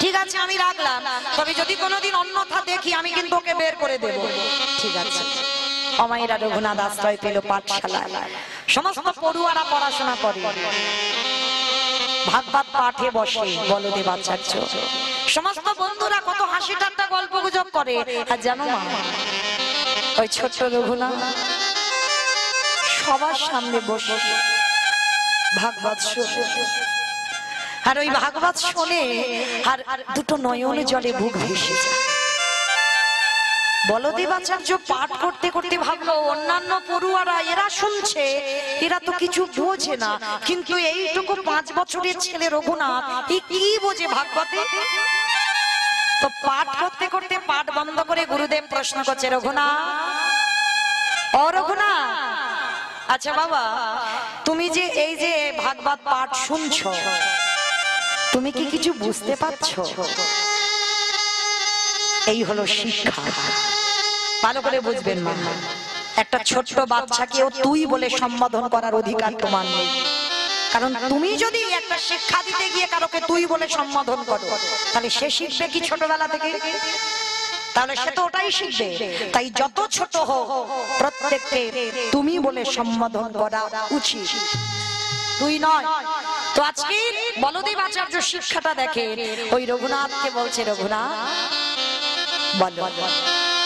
ঠিক আছে আমি রাখলাম, তবে যদি কোনোদিন অন্যথা দেখি আমি কিন্তু ওকে বের করে দেব। ঠিক আছে। অমায়েরা রঘুনাথ আশ্রয় পেল পাঠশালায়, সমস্ত পড়ুয়ারা পড়াশোনা করে, ভাগবত পাঠে বসে বলদেব আচার্য। সমস্ত বন্ধুরা কত হাসি ঠাট্টা গল্প গুজব করে। আর জানো মা, ওই ছোট্ট রঘুনাথ সবার সামনে বসে ভাগবত শোনে, আর ওই ভাগবত শোনে আর দুটো নয়নে জলে বুক ভেসে যায়। বলদেব আচার্য পাঠ করতে করতে ভাবলো অন্যান্য পড়ুয়ারা এরা শুনছে, এরা তো কিছু বোঝে না, কিন্তু এইটুকু 5 বছরের ছেলে রঘুনাথ কি বোঝে ভাগবতে? তো পাঠ করতে করতে পাঠ বন্ধ করে গুরুদেব প্রশ্ন করছে, রঘুনাথ ও রঘুনাথ, আচ্ছা বাবা তুমি যে এই যে ভাগবত পাঠ শুনছো, তুমি কি কিছু বুঝতে পারছো? এই হলো শিক্ষা। ভালো করে বুঝবেন মা, একটা ছোট্ট বাচ্চাকেও তুই বলে সম্বোধন করার অধিকার তোমার নেই, কারণ তুমি যদি একটা শিক্ষা দিতে গিয়ে কারোকে তুই বলে সম্বোধন করো তাহলে সে শিখবে কি ছোটবেলা থেকে? তাহলে সে তো ওটাই শিখবে। তাই যত ছোট হোক প্রত্যেককে তুমি বলে সম্বোধন করা উচিত, তুই নয়। তো আজকে বলদেব আচার্য শিক্ষাটা দেখে ওই রঘুনাথকে বলছে, রঘুনাথ বলো,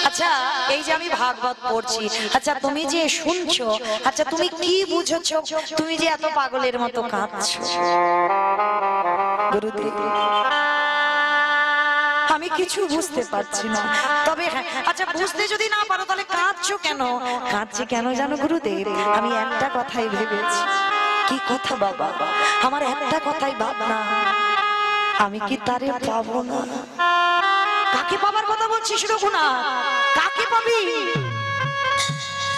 আচ্ছা এই যে আমি ভাগবত পড়ছি, আচ্ছা তুমি যে শুনছো, আচ্ছা তুমি কি বুঝেছো? তুমি যে এত পাগলের মতো কাঁদছো? গুরুদেব আমি কিছু বুঝতে পারছি না, তবে আচ্ছা বুঝতে যদি না পারো তাহলে কাঁদছো কেন? কাঁদছি কেন জানো গুরুদেব? আমি একটা কথাই ভেবেছি। কি কথা বাবা? আমার একটা কথাই ভাবনা, আমি কি তারে পাবো না? কাকে পাবার কথা বলছিস রঘুনাথ? কাকে পাবি?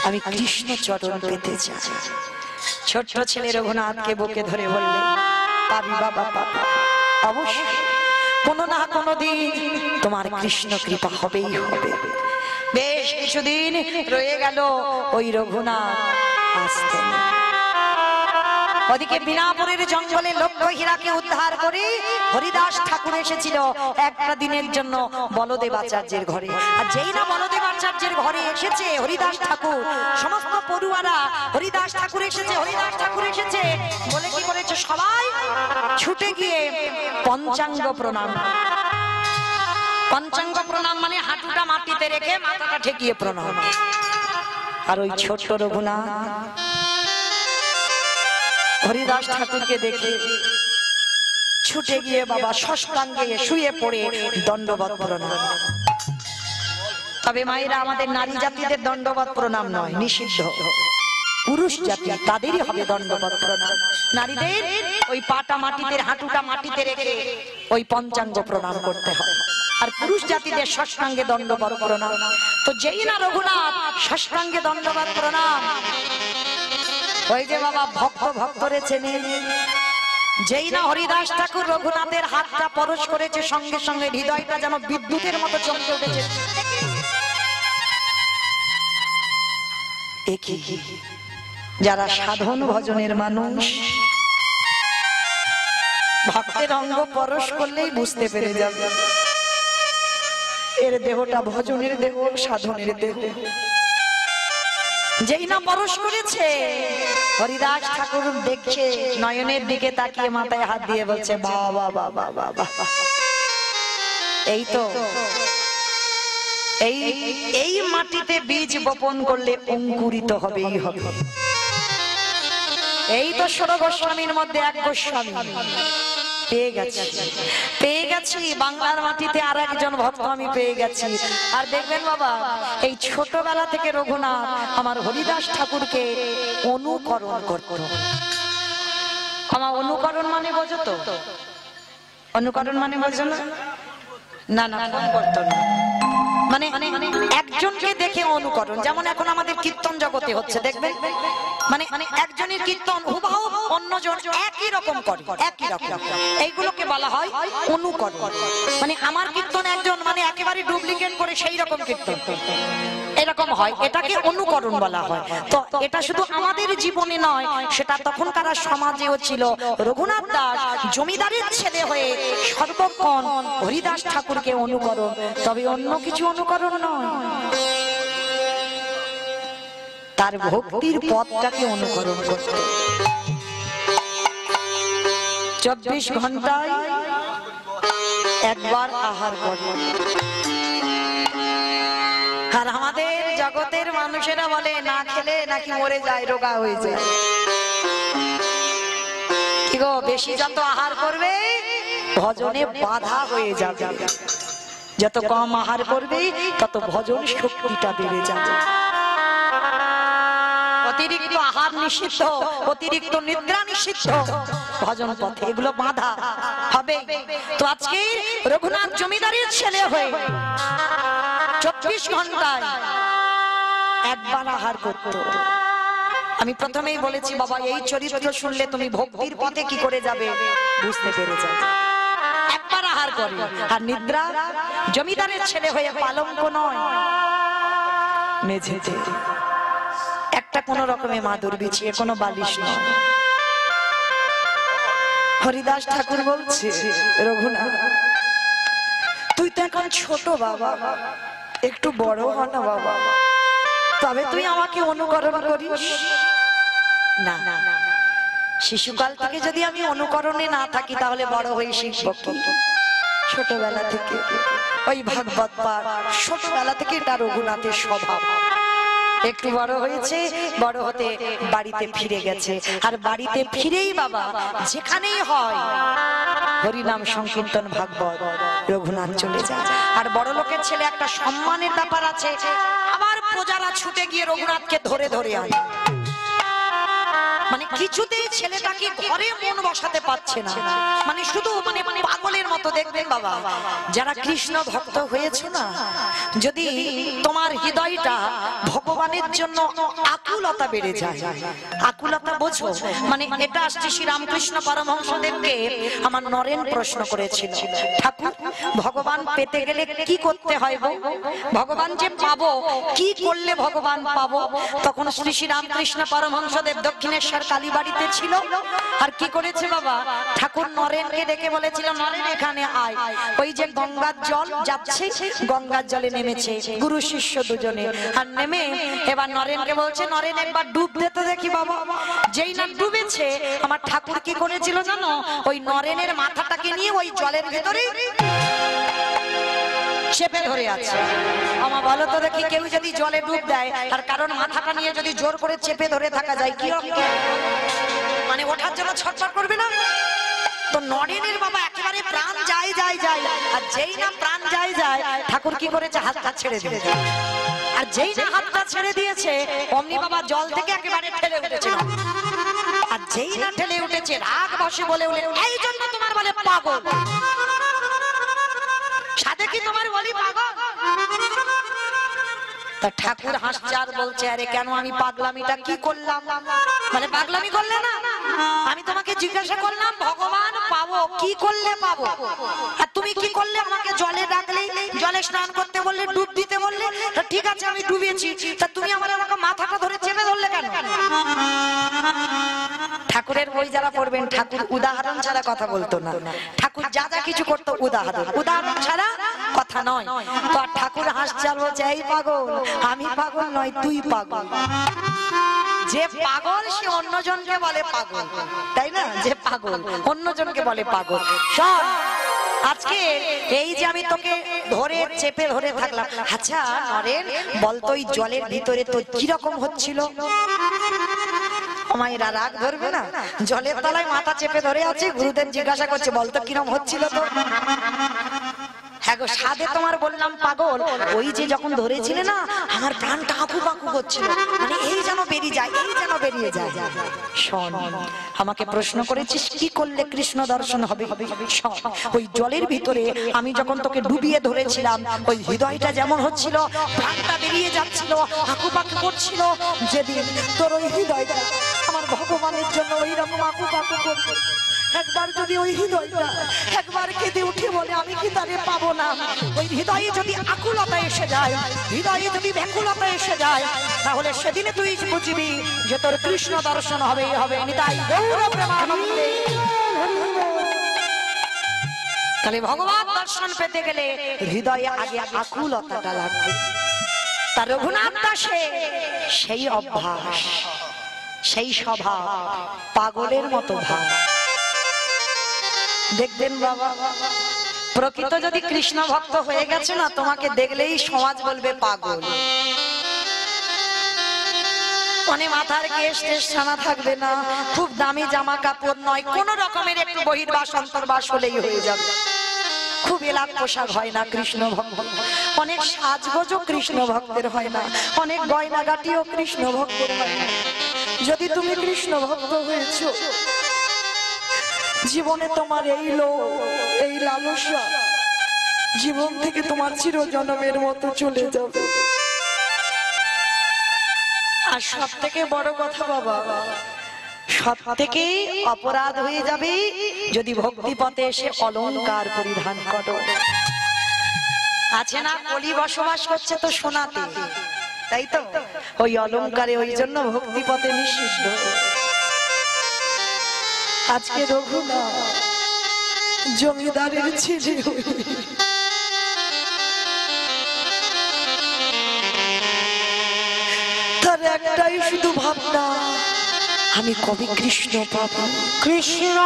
আমি কৃষ্ণ চরণ পেতে চাই। ছোট্ট ছেলে রঘুনাথকে বুকে ধরে বললে, পাবি বাবা পাবি, অবশ্যই কোনো না কোনো দিন তোমার কৃষ্ণ কৃপা হবেই হবে। বেশ কিছুদিন রয়ে গেল ওই রঘুনাথ আসতো না। ওদিকে বিনাপুরের জঙ্গলে লক্ষ্য হীরাকে উদ্ধার করে হরিদাস ঠাকুর এসেছিল একটা দিনের জন্য বলদেব আচার্যের ঘরে। আর যেই না বলদেব আচার্যের ঘরে এসেছে হরিদাস ঠাকুর, সমস্ত পড়ুয়ারা হরিদাস ঠাকুর এসেছে, হরিদাস ঠাকুর এসেছে বলে কি করেছে, সবাই ছুটে গিয়ে পঞ্চাঙ্গ প্রণাম। পঞ্চাঙ্গ প্রণাম মানে হাঁটুটা মাটিতে রেখে মাথাটা ঠেকিয়ে প্রণাম। আর ওই ছোট্ট রঘুনাথ হরিদাস ঠাকুরকে দেখে ছুটে গিয়ে বাবা ষষ্ঠাঙ্গে শুয়ে পড়ে দণ্ডবত প্রণাম। তবে মায়েরা, আমাদের নারী জাতিদের দণ্ডবত প্রণাম নয়, নিষিদ্ধ। পুরুষ জাতি তাদেরই হবে দণ্ডবত প্রণাম। নারীদের ওই পাটা মাটিতে, হাঁটুটা মাটিতে রেখে ওই পঞ্চাঙ্গ প্রণাম করতে হয়, আর পুরুষ জাতিদের ষষ্ঠাঙ্গে দণ্ডবত প্রণাম। তো যেই না রঘুনাথ ষষ্ঠাঙ্গে দণ্ডবত প্রণাম, ওই যে বাবা ভক্ত ভক্তরে চেনে, যেই না হরিদাস ঠাকুর রঘুনাথের হাতটা পরশ করেছে, সঙ্গে সঙ্গে হৃদয়টা যেন বিদ্যুতের মতো চমকে উঠেছে। যারা সাধন ভজনের মানুষ, ভক্তের অঙ্গ পরশ করলেই বুঝতে পেরে যাবে এর দেহটা ভজনের দেহ, সাধনের দেহ। যেই না পরশ করেছে, হরিদাস ঠাকুর দেখছে, নয়নের দিকে তাকিয়ে মাথায় হাত দিয়ে বলছে, বাবা বাবা বাবা, এই তো এই মাটিতে বীজ বপন করলে অঙ্কুরিত হবেই হবে। এই তো ষোড় গোস্বামীর মধ্যে এক গোস্বামী, পেয়ে গেছি বাংলার মাটিতে আর একজন ভক্ত আমি পেয়ে গেছি। আর দেখবেন বাবা, এই ছোটবেলা থেকে রঘুনাথ আমার হরিদাস ঠাকুরকে অনুকরণ করত। আমার অনুকরণ মানে বোঝো তো? অনুকরণ মানে বোঝো না? না না, ফোন করতো না, মানে একজনকে দেখে অনুকরণ। যেমন এখন আমাদের কীর্তন জগতে হচ্ছে, দেখবেন মানে একজনের কীর্তন হুবহু অন্যজন একই রকম করে, একই রকম, এইগুলোকে বলা হয় অনুকরণ। মানে আমার কীর্তন একজন মানে একেবারে ডুপ্লিকেট করে সেই রকম কীর্তন এরকম হয়, এটাকে অনুকরণ বলা হয়। তো এটা শুধু আমাদের জীবনে নয়, সেটা তখনকার সমাজেও ছিল। রঘুনাথ দাস জমিদারের ছেলে হয়ে সর্বক্ষণ হরিদাস ঠাকুরকে অনুকরণ, তবে অন্য কিছু অনুকরণ নয়, তার ভক্তির পথটাকে অনুকরণ করত। 24 ঘন্টায় একবার আহার করে। আর আমাদের জগতের মানুষেরা বলে না খেলে নাকি মরে যায়, রোগা হয়ে যায়। কি গো, বেশি যত আহার করবে ভজনে বাধা হয়ে যাবে, যত কম আহার করবে তত ভজন শক্তিটা বেড়ে যাবে। অতিরিক্ত আহার নিষিদ্ধ, অতিরিক্ত নিদ্রা নিষিদ্ধ, ভজন পথে এগুলো বাধা হবে। তো আজকে রঘুনাথ জমিদারের ছেলে হয়ে 24 ঘন্টায় একবার আহার করত। আমি প্রথমেই বলেছি বাবা, এই চরিত্র শুনলে তুমি ভক্তির পথে কি করে যাবে বুঝতে পেরে যাবে। একবার আহার করে, আর নিদ্রা জমিদারের ছেলে হয়ে পালঙ্ক নয়, মেঝেতে একটা কোন রকমে মাদুর বিছিয়ে, কোনো বালিশ নয়। হরিদাস ঠাকুর বলছে, রঘুনাথ তুই তো এখন ছোট বাবা, একটু বড় হ না বাবা, তবে তুই আমাকে অনুকরণ করিস না। শিশুকাল থেকে যদি আমি অনুকরণে না থাকি তাহলে বড় হয়ে শিখব কি? ছোটবেলা থেকে ওই ভাগবত পাঠ, ছোটবেলা থেকে এটা রঘুনাথের স্বভাব। একটু বড় হয়েছে, বড় হতে বাড়িতে ফিরে গেছে, আর বাড়িতে ফিরেই বাবা যেখানেই হয় হরিনাম সংকীর্তন ভাগবত, রঘুনাথ চলে যায়। আর বড় লোকের ছেলে একটা সম্মানের ব্যাপার আছে, আবার প্রজারা ছুটে গিয়ে রঘুনাথকে ধরে ধরে আনে। মানে কিছুতেই ছেলেটাকে ঘরে মন বসাতে পারছে না, মানে শুধু মানে পাগলের মতো। দেখবেন বাবা, যারা কৃষ্ণ ভক্ত হয়েছে না, যদি তোমার হৃদয়টা ভগবানের জন্য আকুলতা বেড়ে যায়, আকুলতা বোঝো, মানে এটা আসছে শ্রী রামকৃষ্ণ পরমহংসদেবকে আমার নরেন প্রশ্ন করেছিল, ঠাকুর ভগবান পেতে গেলে কি করতে হয় গো? ভগবান যে পাবো কি করলে ভগবান পাবো? তখন শ্রী শ্রী রামকৃষ্ণ পরমহংসদেব দক্ষিণেশ্বর কালীবাড়িতে ছিল। আর কি করেছে বাবা, ঠাকুর নরেনকে ডেকে বলেছিল, নরেন এখানে আয়। ওই যে গঙ্গার জল যাচ্ছে, গঙ্গার জলে নেমেছে গুরু শিষ্য দুজনে। আর নেমে এবার নরেনকে বলছে, নরেন একবার ডুব দিতে দেখি বাবা। যেই না ডুবেছে, আমার ঠাকুর কি করেছিল জানো? ওই নরেনের মাথাটাকে নিয়ে ওই জলের ভেতরে চেপে ধরে আছে। আমার বলো তো দেখি, কেউ যদি জলে ডুব দেয় আর কারণ মাথাটা নিয়ে যদি জোর করে চেপে ধরে থাকা যায়, কি মানে ওঠার জন্য ছটফট করবে না? তো নরেনের বাবা একেবারে প্রাণ যায় যায় যায়, আর যেই না প্রাণ যায় যায়, ঠাকুর কি করেছে? হাতটা ছেড়ে দিয়েছে। আর যেই না হাতটা ছেড়ে দিয়েছে, অমনি বাবা জল থেকে একেবারে ঠেলে উঠেছে। আর যেই না ঠেলে উঠেছে, রাগ বসে বলে উঠে, এই জন্য তোমার বলে পাগল, সাথে কি তোমার বলি পাগল? তা ঠাকুর হাসছে আর বলছে, আরে কেন আমি পাগলামিটা কি করলাম? মানে পাগলামি করলে না, আমি তোমাকে জিজ্ঞাসা করলাম ভগবান পাবো কি করলে পাবো, আর তুমি কি করলে? আমাকে জলে ডাকলে, জলে স্নান করতে বললে, ডুব দিতে বললে, ঠিক আছে আমি ডুবেছি, তা তুমি আমাকে মাথাটা ধরে চেপে ধরলে কেন? ঠাকুরের বই যারা পড়বেন, ঠাকুর উদাহরণ ছাড়া কথা বলতো না। ঠাকুর যা যা কিছু করতো উদাহরণ, উদাহরণ ছাড়া কথা নয়। তো ঠাকুর হাসছে আর বলছে, এই পাগল, আমি পাগল নয়, তুই পাগল। যে পাগল সে অন্যজনকে বলে পাগল, তাই না? যে পাগল অন্যজনকে বলে পাগল। শোন, আজকে এই যে আমি তোকে ধরে চেপে ধরে থাকলাম, আচ্ছা নরেন বলতো ওই জলের ভিতরে তো কিরকম হচ্ছিল? মায়েরা রাগ ধরবে না? জলের তলায় মাথা চেপে ধরে আছে, গুরুদেব জিজ্ঞাসা করছে বলতো কিরম হচ্ছিল তো? হ্যাঁ গো, সাধে তোমার বললাম পাগল, ওই যে যখন ধরেছিলে না আমার প্রাণটা আঁকু পাকু করছিল, মানে এই যেন বেরিয়ে যায়, এই যেন বেরিয়ে যায়। শোন, আমাকে প্রশ্ন করেছিস কি করলে কৃষ্ণ দর্শন হবে? শোন, ওই জলের ভিতরে আমি যখন তোকে ডুবিয়ে ধরেছিলাম, ওই হৃদয়টা যেমন হচ্ছিল, প্রাণটা বেরিয়ে যাচ্ছিল, আঁকু পাকু করছিল, যেদিন তোর ওই হৃদয়টা আমার ভগবানের জন্য ওই রকম আঁকু পাকু করবে, একবার যদি ওই হৃদয়টা একবার কেঁদে উঠে বলে আমি কি তারে পাবো না, ওই হৃদয়ে যদি আকুলতা এসে যায়, হৃদয়ে যদি ব্যাকুলতা এসে যায়, তাহলে সেদিনে তুই বুঝবি যে তোর কৃষ্ণ দর্শন হবেই হবে। নিতাই গৌর প্রেমানন্দে। তাহলে ভগবান দর্শন পেতে গেলে হৃদয়ে আগে আকুলতাটা লাগবে। তার রঘুনাথ দাসে সেই অভ্যাস, সেই স্বভাব, পাগলের মতো ভাব। দেখবেন বাবা, প্রকৃত যদি কৃষ্ণ ভক্ত হয়ে গেছে না, তোমাকে দেখলেই সমাজ বলবে পাগল। মানে মাথার কেশ টেশ ছানা থাকবে না, খুব দামি জামা কাপড় নয়, কোন রকমের একটু বহির্বাস অন্তর্বাস হলেই হয়ে যাবে। খুব এলাক পোশাক হয় না কৃষ্ণ ভক্ত, অনেক সাজগোজও কৃষ্ণ ভক্তের হয় না, অনেক গয়নাগাটিও কৃষ্ণ ভক্তের হয় না। যদি তুমি কৃষ্ণ ভক্ত হয়েছো, জীবনে তোমার এই লোভ, এই লালসা জীবন থেকে তোমার চিরজন্মের মতো চলে যাবে। আর সব থেকে বড় কথা বাবা, সব থেকে অপরাধ হয়ে যাবে যদি ভক্তি পথে এসে অলংকার পরিধান করো। আছে না, কলি বসবাস করছে তো সোনাতে, তাই তো ওই অলংকারে, ওই জন্য ভক্তি পথে নিষিদ্ধ। আজকে রঘুনাথ জমিদারের ছেলে, তার একটাই শুধু ভাবনা, আমি কবে কৃষ্ণ পাবো।
কৃষ্ণ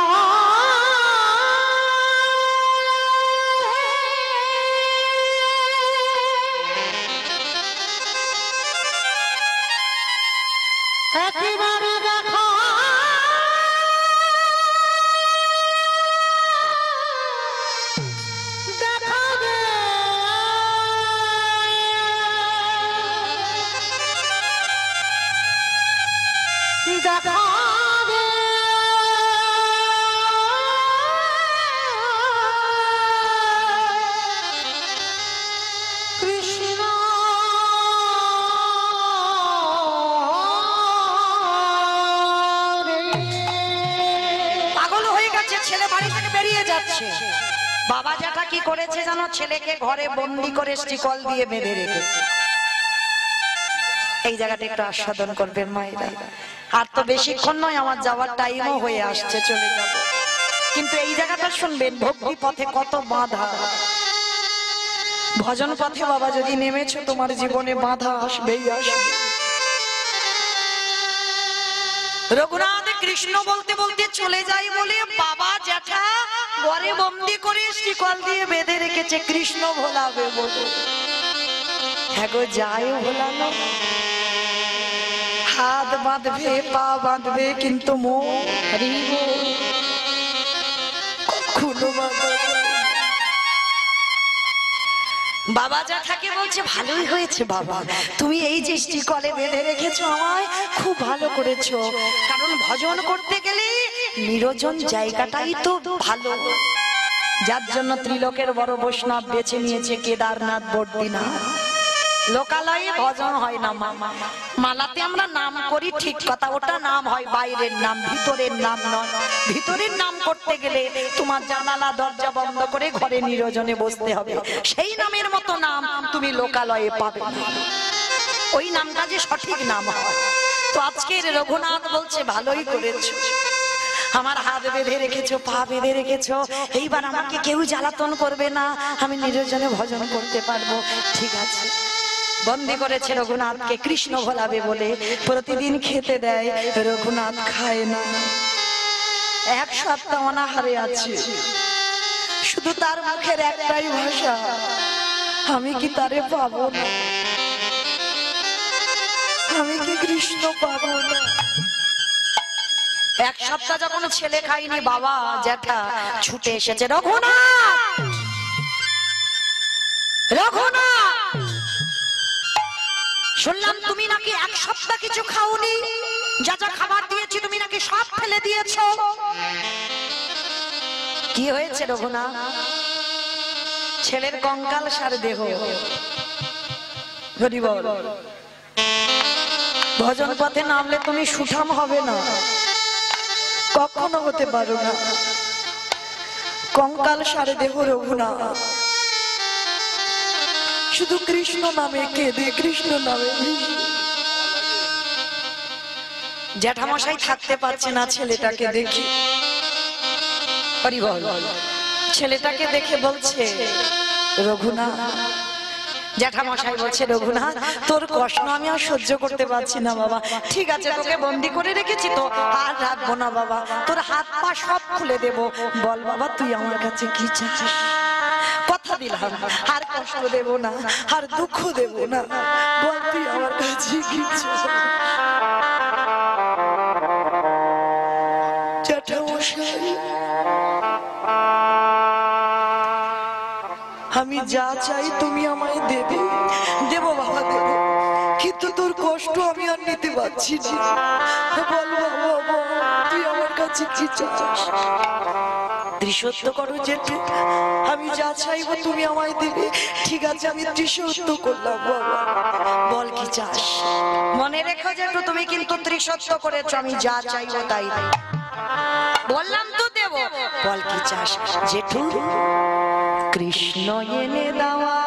একেবারে দেখা দেখাবে, দেখাবে কৃষ্ণ।
পাগল হয়ে গেছে, ছেলে বাড়ি থেকে বেরিয়ে যাচ্ছে। বাবা জ্যাঠা কি করেছে জানো? ছেলেকে ঘরে বন্দি করে স্টিকল দিয়ে বেঁধে রেখেছে। এই জায়গাটা একটু আস্বাদন করবেন মায়েরা। আর তো বেশিক্ষণ নয়, আমার যাওয়ার টাইমও হয়ে আসছে, চলে যাব। কিন্তু এই জায়গাটা শুনবেন, ভক্তি পথে কত বাধা। ভজন পথে বাবা যদি নেমেছো, তোমার জীবনে বাধা আসবেই আসবে। রঘুনাথ কৃষ্ণ বলতে বলতে চলে যায় বলে বাবা জ্যাঠা ঘরে বন্দি করে শিকল দিয়ে বেঁধে রেখেছে, কৃষ্ণ ভোলাবে বলে। হ্যাঁ গো, যায় ভোলানো, হাত বাঁধবে, পা বাঁধবে, কিন্তু বাবা জ্যাঠাকে বলছে ভালোই হয়েছে বাবা, তুমি এই যে শিকলে বেঁধে রেখেছো আমায়, খুব ভালো করেছো। কারণ ভজন করতে গেলে নিরজন জায়গাটাই তো ভালো, যার জন্য ত্রিলোকের বড় বৈষ্ণব বেছে নিয়েছে কেদারনাথ বদ্রীনাথ। লোকালয়ে ভজন হয় না, মালাতে আমরা নাম করি ঠিক কথা, ওটা নাম হয় বাইরের নাম, ভিতরের নাম নয়। ভিতরের নাম করতে গেলে তোমার জানালা দরজা বন্ধ করে ঘরে নিরজনে বসতে হবে, সেই নামের মতো নাম তুমি লোকালয়ে পাবে না। ওই নামটা যে সঠিক নাম হয়। তো আজকের রঘুনাথ বলছে ভালোই করেছো, আমার হাত বেঁধে রেখেছো, পা বেঁধে রেখেছো, এইবার আমাকে কেউ জ্বালাতন করবে না, আমি নিরজনে ভজন করতে পারবো। ঠিক আছে, বন্দি করেছে রঘুনাথকে কৃষ্ণ ভোলাবে বলে, প্রতিদিন খেতে দেয়, রঘুনাথ খায় না। এক সপ্তাহ অনাহারে আছে, শুধু তার মুখের একটাই ভাষা, আমি কি তারে পাবো না, আমি কি কৃষ্ণ পাবো না। এক সপ্তাহ যখন ছেলে খাইনি বাবা জ্যাঠা ছুটে এসেছে, রঘুনাথ রঘুনাথ, শুনলাম তুমি নাকি এক সপ্তাহ কিছু খাওনি, যা যা খাবার দিয়েছি তুমি নাকি সব ফেলে দিয়েছো। কি হয়েছে রঘুনাথ? ছেলের কঙ্কাল সার দেহ। হরি বল। ভজন পথে নামলে তুমি সুঠাম হবে না, কখনো হতে পারো না। কঙ্কাল সারে দেহ রঘুনাথ, শুধু কৃষ্ণ নামে কেঁদে, কৃষ্ণ নামে। জ্যাঠামশাই থাকতে পারছে না ছেলেটাকে দেখে। হরি বল। ছেলেটাকে দেখে বলছে রঘুনাথ, জ্যাঠামশাই বলছে রঘুনাথ তোর কষ্ট আমি আর সহ্য করতে পারছি না বাবা। ঠিক আছে তোকে বন্দি করে রেখেছি তো আর রাখবো না বাবা, তোর হাত পা সব খুলে দেব। বল বাবা তুই আমার কাছে কি চাস? কথা দিলাম আর কষ্ট দেব না, আর দুঃখ দেব না। বল তুই আমার কাছে কি চাস? জ্যাঠামশাই আমি যা চাই তুমি আমায় দেবে। দেব বাবা দেব, কিন্তু তোর কষ্ট আমি আর নিতে পারছি না। বল বাবা তুই আমার কাছে কি চাস? ত্রিসত্য করো যেতে, আমি যা চাইবো তুমি আমায় দেবে। ঠিক আছে আমি ত্রিসত্য করলাম বাবা, বল কি চাস? মনে রেখো জেঠু তুমি কিন্তু ত্রিসত্য করেছো, আমি যা চাইবো তাই বললাম তো দেব। বল কি চাস জেঠু? কৃষ্ণ এনে দেওয়া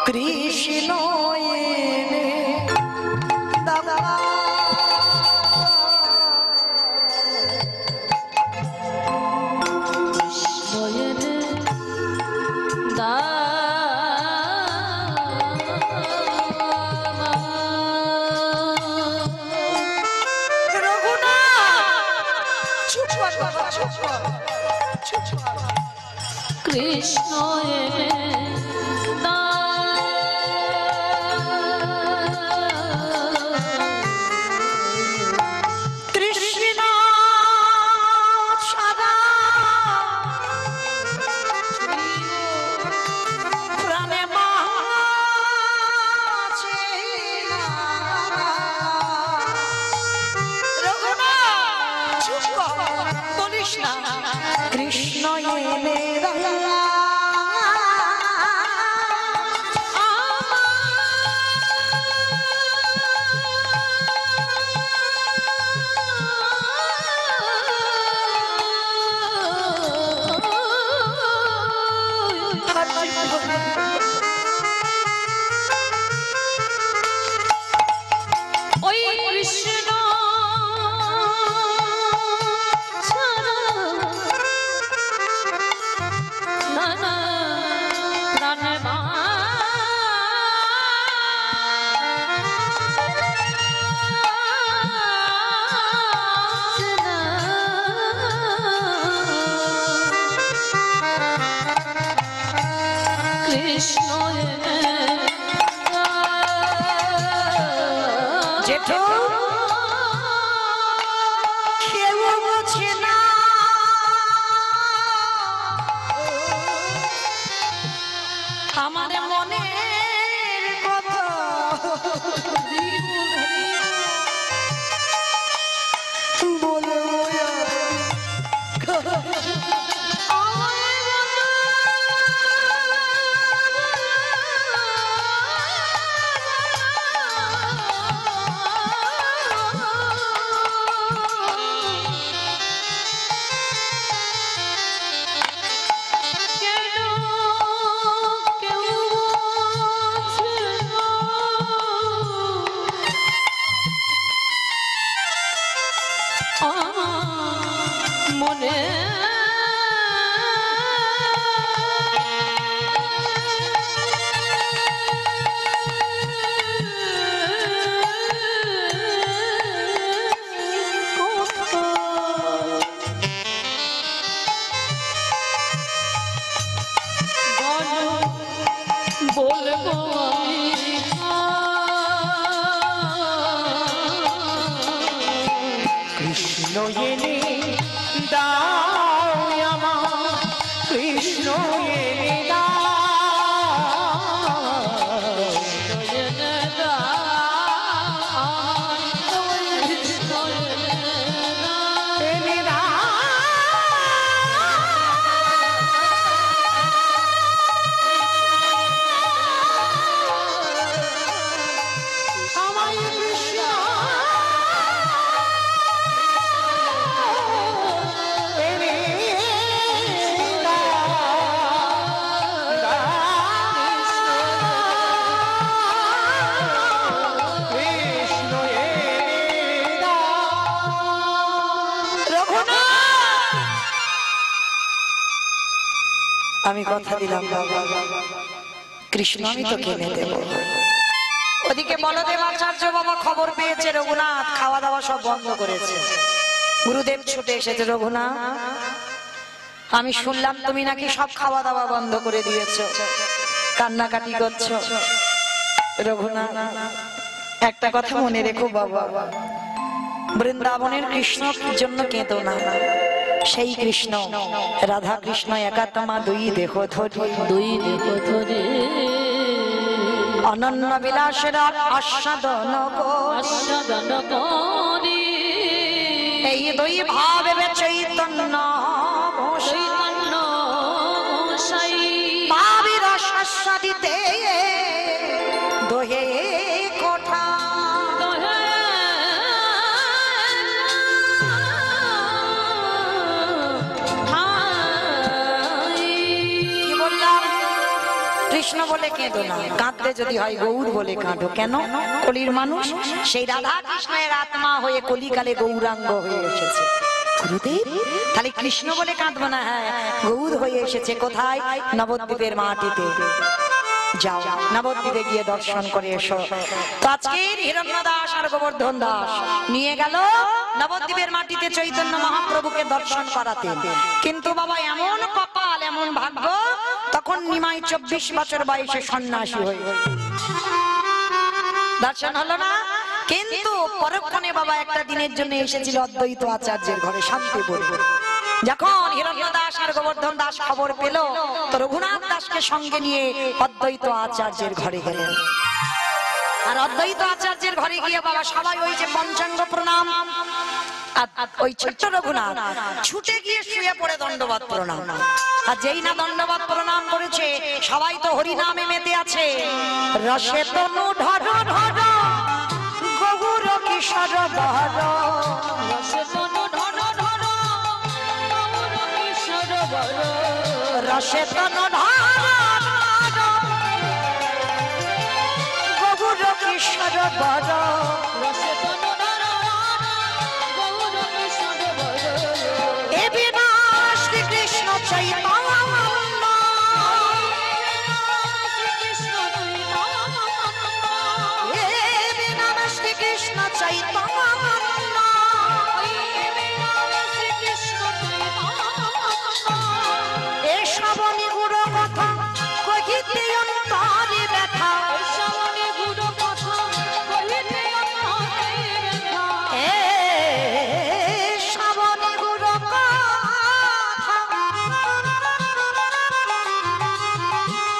কৃষ্ণ এনে দেওয়া
কৃষ্ণ
কৃষ্ণ সাদা প্রাণে মাছে রঘুনাথ চুপ কর, বলিস না। কৃষ্ণ এনে
ওই কৃষ্ণ
জেঠু কেউ বোঝে না আমার মনের কথা। বলো
মনে
আমি কথা দিলাম বাবা, কৃষ্ণ আমি তোকে এনে দেব। ওদিকে বলদেব আচার্য বাবা খবর পেয়েছে রঘুনাথ খাওয়া দাওয়া সব বন্ধ করেছে। গুরুদেব ছুটে এসেছে, রঘুনাথ আমি শুনলাম তুমি নাকি সব খাওয়া দাওয়া বন্ধ করে দিয়েছো, কান্নাকাটি করছো। রঘুনাথ একটা কথা মনে রেখো বাবা, বৃন্দাবনের কৃষ্ণর জন্য কেঁদো না, সেই কৃষ্ণ রাধা কৃষ্ণ একাত্মা দুই দেহ ধরে অনন্য বিলাসের আস্বাদন
করি
এই দুই ভাবে চৈতন্য ভাবের আস্বাদিতে দোহে কোঠা। কৃষ্ণ বলে কেঁদো না, কাঁদতে যদি হয় গৌর বলে কাঁদো। কেন? কলির মানুষ সেই রাধা কৃষ্ণের আত্মা হয়ে কলিকালে গৌরাঙ্গ হয়ে এসেছে। গুরুদেব তাহলে কৃষ্ণ বলে কাঁদবো না, হ্যাঁ গৌর হয়ে এসেছে। কোথায়? নবদ্বীপের মাটিতে। যাও নবদ্বীপে গিয়ে দর্শন করে এসো। তো আজকে হিরণ্য দাস আর গোবর্ধন দাস নিয়ে গেল নবদ্বীপের মাটিতে চৈতন্য মহাপ্রভুকে দর্শন করাতে। কিন্তু বাবা এমন কপাল, এমন ভাগ্য, তখন নিমাই 24 বছর বয়সে সন্ন্যাসী হয়ে দর্শন হলো না। কিন্তু পরক্ষণে বাবা একটা দিনের জন্য এসেছিল অদ্বৈত আচার্যের ঘরে শান্তিপুর। যখন হিরণ্য দাস আর গোবর্ধন দাস খবর পেল, তো রঘুনাথ দাসকে সঙ্গে নিয়ে অদ্বৈত আচার্যের ঘরে গেলেন। আর অদ্বৈত আচার্যের ঘরে গিয়ে বাবা সবাই ওই যে পঞ্চাঙ্গ প্রণাম, ওই ছোট্ট রঘুনাথ ছুটে গিয়ে শুয়ে পড়ে দণ্ডবাদ প্রণাম। আর যেই না দণ্ডবাদ প্রণাম করেছে, সবাই তো হরি নামে মেতে আছে। রসে তনু ঢর ঢর গৌর কিশোর বহর,
রসে তনু ঢর ঢর গৌর কিশোর বহর,
রসে তনু ঢর গৌর কিশোর বহর,
রসে তনু ঢর গৌর কিশোর বহর।
এ বিনা শ্রীকৃষ্ণ চৈতন্য,
শ্রীকৃষ্ণ
এ বিনা শ্রীকৃষ্ণ চৈতন্য, এ শ্রবণে গুরু কথা কহিতে অন্তরে ব্যথা, এ শ্রবণে গুরু কথা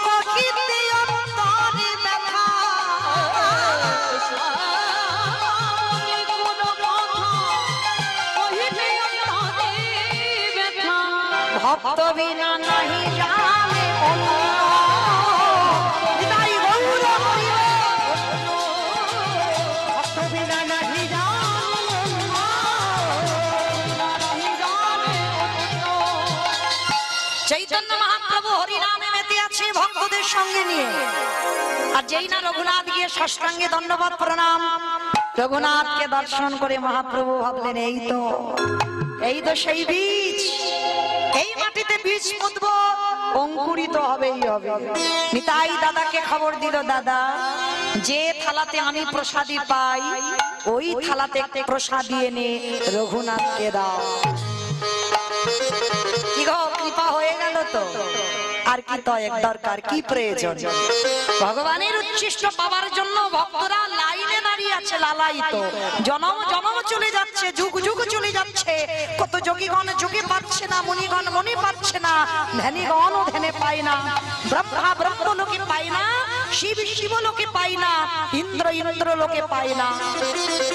কহিতে অন্তরে ব্যথা। ভক্ত বিনা নাহি জানে অন্য, হৃদয় গৌর হরিবে অন্য, ভক্ত বিনা নাহি জানে অন্য। চৈতন্য মহাপ্রভু হরিনামে মেতে আছে ভক্তদের সঙ্গে নিয়ে। আর যেই না রঘুনাথ গিয়ে সাষ্টাঙ্গে দণ্ডবাদ প্রণাম, রঘুনাথকে দর্শন করে মহাপ্রভু ভাবলেন এই তো সেই বীজ, এই মাটিতে বীজ পুঁতব, অঙ্কুরিত হবেই হবে। নিতাই দাদাকে খবর দিল, দাদা যে থালাতে আমি প্রসাদী পাই, ওই থালাতে প্রসাদী এনে রঘুনাথকে দাও। কি গো, কৃপা হয়ে গেল তো? আর কি দরকার, কি প্রয়োজন? ভগবানের উচ্ছিষ্ট পাওয়ার জন্য ভক্তরা লাইনে দাঁড়িয়ে আছে, লালায়িত। জনম জনম চলে যাচ্ছে, যুগ যুগ চলে যাচ্ছে। কত যোগীগণ যোগে পাচ্ছে না, মুনিগণ মনে পাচ্ছে না, ধ্যানীগণ ধ্যানে পায় না, ব্রহ্মা ব্রহ্ম লোকে পায় না, শিব শিব লোকে পায় না, ইন্দ্র ইন্দ্র লোকে পায় না।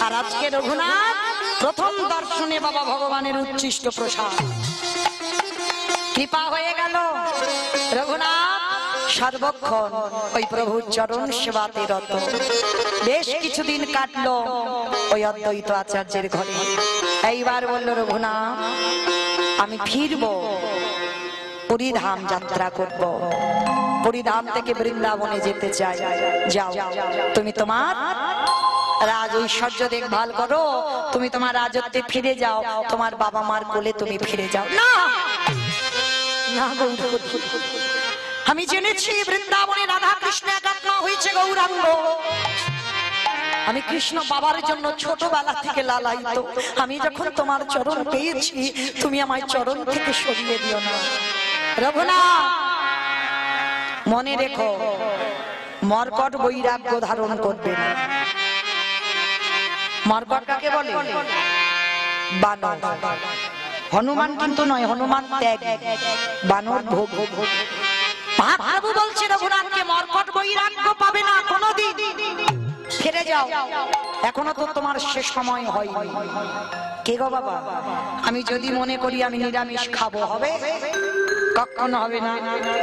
আর আজকে রঘুনাথ প্রথম দর্শনে বাবা ভগবানের উচ্ছিষ্ট প্রসাদ, কৃপা হয়ে গেল। রঘুনাথ সর্বক্ষণ ওই প্রভুর চরণ সেবাতে রত। বেশ কিছুদিন কাটলো ওই অদ্বৈত আচার্যের ঘরে। এইবার বলল রঘুনাথ, আমি ফিরবো, পুরীধাম যাত্রা করব, পুরীধাম থেকে বৃন্দাবনে যেতে চাই। যাও তুমি তোমার রাজ ঐশ্বর্য দেখভাল করো, তুমি তোমার রাজত্বে ফিরে যাও, তোমার বাবা মার কোলে তুমি ফিরে যাও। না না গৌর। আমি জেনেছি বৃন্দাবনে রাধা কৃষ্ণ একাত্মা হয়েছে গৌরাঙ্গ। আমি কৃষ্ণ বাবার জন্য ছোটবেলা থেকে লালায়িত। আমি যখন তোমার চরণ পেয়েছি, তুমি আমায় চরণ থেকে সরিয়ে দিও না। রঘুনাথ মনে রেখো, মর্কট বৈরাগ্য ধারণ করবে না। মর্কট কাকে বলে? বানর। হনুমান কিন্তু নয়, হনুমান ত্যাগ, বানর ভোগ। মহাপ্রভু বলছে রঘুনাথকে মর্কট বৈরাগ্য পাবে না কোনোদিন। ফিরে যাও, এখনো তো তোমার শেষ সময় হয়নি। কে গো বাবা? আমি যদি মনে করি আমি নিরামিষ খাবো, হবে? কখনো হবে না।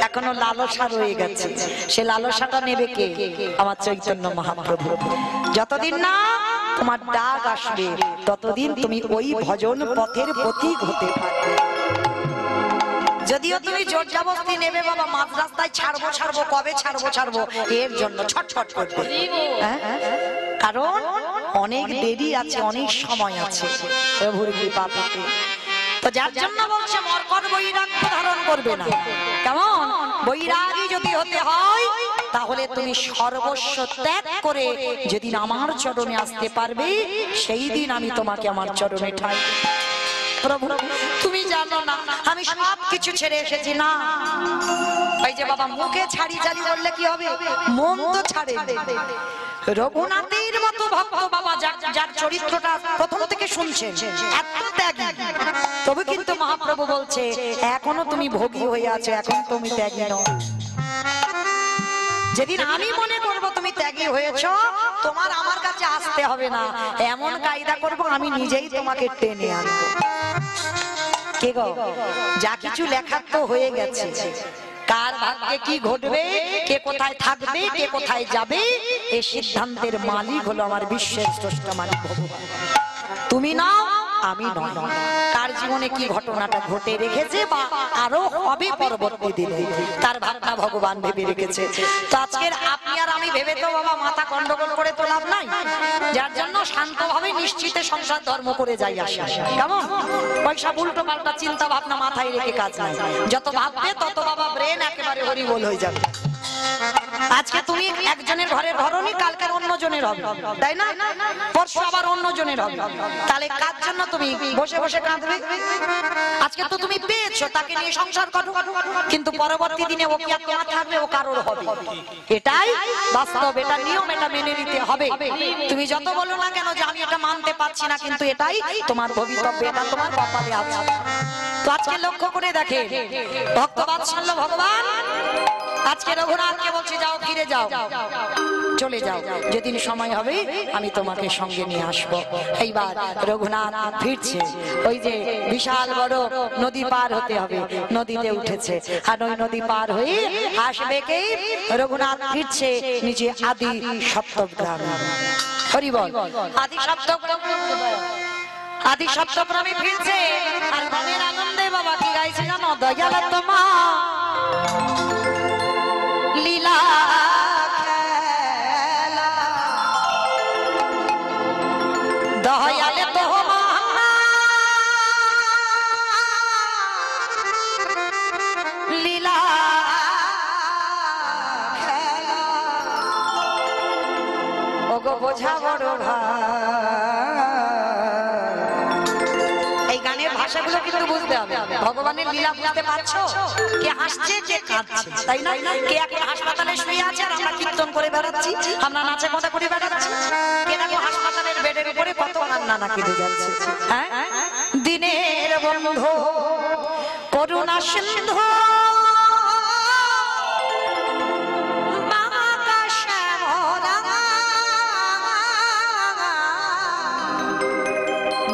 এখনো লালসা রয়ে গেছে। সে লালসাটা নেবে কে? আমার চৈতন্য মহাপ্রভু। যতদিন না তোমার ডাক আসবে, ততদিন তুমি ওই ভজন পথের পথিক হতে পারবে। যদিও তুমি জোর জবরদস্তি নেবে বাবা, মাঝ রাস্তায় ছাড়বো ছাড়বো, কবে ছাড়বো ছাড়বো, এর জন্য ছটফট করবে। কারণ অনেক দেরি আছে, অনেক সময় আছে প্রভুর কৃপা পেতে। তো যার জন্য বলছে মর্কট বৈরাগ্য ধারণ করবে না। কেমন বৈরাগী যদি হতে হয়, তাহলে তুমি সর্বস্ব ত্যাগ করে যেদিন আমার চরণে আসতে পারবে, সেই দিন আমি তোমাকে আমার চরণে ঠাই। প্রভু তুমি জানো না আমি সব কিছু ছেড়ে এসেছি না। ওই যে বাবা মুখে ছাড়ি জারি বললে কি হবে, মন তো ছাড়ে। রঘুনাথের মতো ভক্ত বাবা, যার চরিত্রটা প্রথম থেকে শুনছেন, এত ত্যাগী, তবে কিন্তু মহাপ্রভু বলছে এখনো তুমি ভোগী হয়ে আছো, এখন তুমি ত্যাগী নও। যেদিন আমি মনে করব তুমি ত্যাগী হয়েছো, তোমার আমার কাছে আসতে হবে না, এমন কায়দা করব আমি নিজেই তোমাকে টেনে আনবো। কে গো? যা কিছু লেখার তো হয়ে গেছে। কার ভাগ্যে কি ঘটবে, কে কোথায় থাকবে, কে কোথায় যাবে, এই সিদ্ধান্তের মালিক হলো আমার বিশ্বের স্রষ্টা মালিক ভগবান। তুমি নাও, আমি নয়। কার জীবনে কি ঘটনাটা ঘটে রেখেছে বা আরো হবে পরবর্তী দিনে, তার ভাবনা ভগবান ভেবে রেখেছে। তো আজকের আপনি আর আমি ভেবে তো বাবা মাথা গন্ডগোল করে তো লাভ নাই। যার জন্য শান্তভাবে নিশ্চিতে সংসার ধর্ম করে যাই আসা। কেমন পয়সা উল্টো পাল্টা চিন্তা ভাবনা মাথায় রেখে কাজ নাই। যত ভাববে তত বাবা ব্রেন একেবারে হরিবোল হয়ে যাবে। আজকে তুমি একজনের ঘরের ধরনি, কালকে অন্য জনের হবে, তাই না? পরশু আবার অন্য জনের হবে। তাহলে কার জন্য তুমি বসে বসে কাঁদবে? আজকে তো তুমি পেয়েছো, তাকে নিয়ে সংসার করো, কিন্তু পরবর্তী দিনে ও কি আর তোমার থাকবে, ও কারোর হবে। এটাই বাস্তব, এটা নিয়ম, এটা মেনে নিতে হবে। তুমি যত বলো না কেন যে আমি এটা মানতে পারছি না, কিন্তু এটাই তোমার ভবিতব্য, এটা তোমার কপালে আছে। তো আজকে লক্ষ্য করে দেখে ভক্তবাৎসল্য ভগবান আজকে রঘুনাথকে বলছে যাও, ফিরে যাও, চলে যাও, যেদিন সময় হবে আমি তোমাকে সঙ্গে নিয়ে আসবো। এইবার রঘুনাথ ফিরছে, ওই যে বিশাল বড় নদী পার হতে হবে, নদীতে উঠেছে, আর ওই নদী পার হয়ে আসবে কে? রঘুনাথ ফিরছে নিজে আদি সপ্তগ্রামে। হরি বল। আদি সপ্তগ্রামে, আদি সপ্তগ্রামে ফিরছে, আর মনের আনন্দে বাবা কি গাইছে জানো? দয়াল তোমা লীলা খেলা, দয়ালে তো লীলা খেলা, ওগো বোঝা বড় ভাই। এই গানের ভাষাগুলো কিন্তু বুঝতে হবে, ভগবানের লীলা বুঝতে পারছো? কে হাসছে, কে কাঁদছে, তাই না? কে এখন হাসপাতালে শুয়ে আছে আর আমরা কীর্তন করে বেড়াচ্ছি, আমরা নাচে কথা করে বেড়াচ্ছি। কে দেখো হাসপাতালের বেডের উপরে কত কান্না না কেঁদে যাচ্ছে। হ্যাঁ, দিনের বন্ধু করুণা সিন্ধু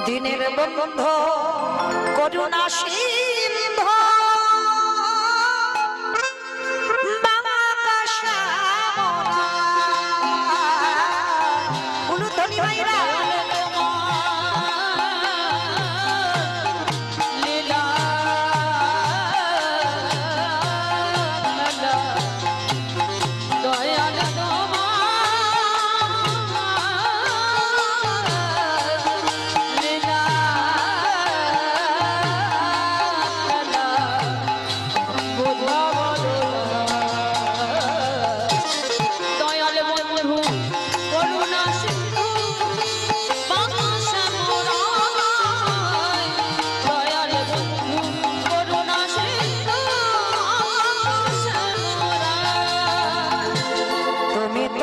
দিনের বন্ধু করুণা সিন্ধু উলুধ্বনি ভাইরা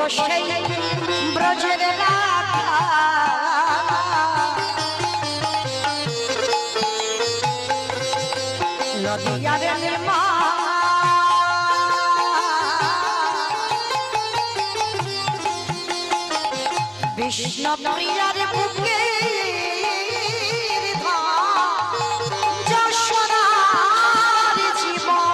তো সেই ব্রজের রাধা নদিয়ার নির্মা কৃষ্ণ প্রিয়ার বুকে যশোদার জীবন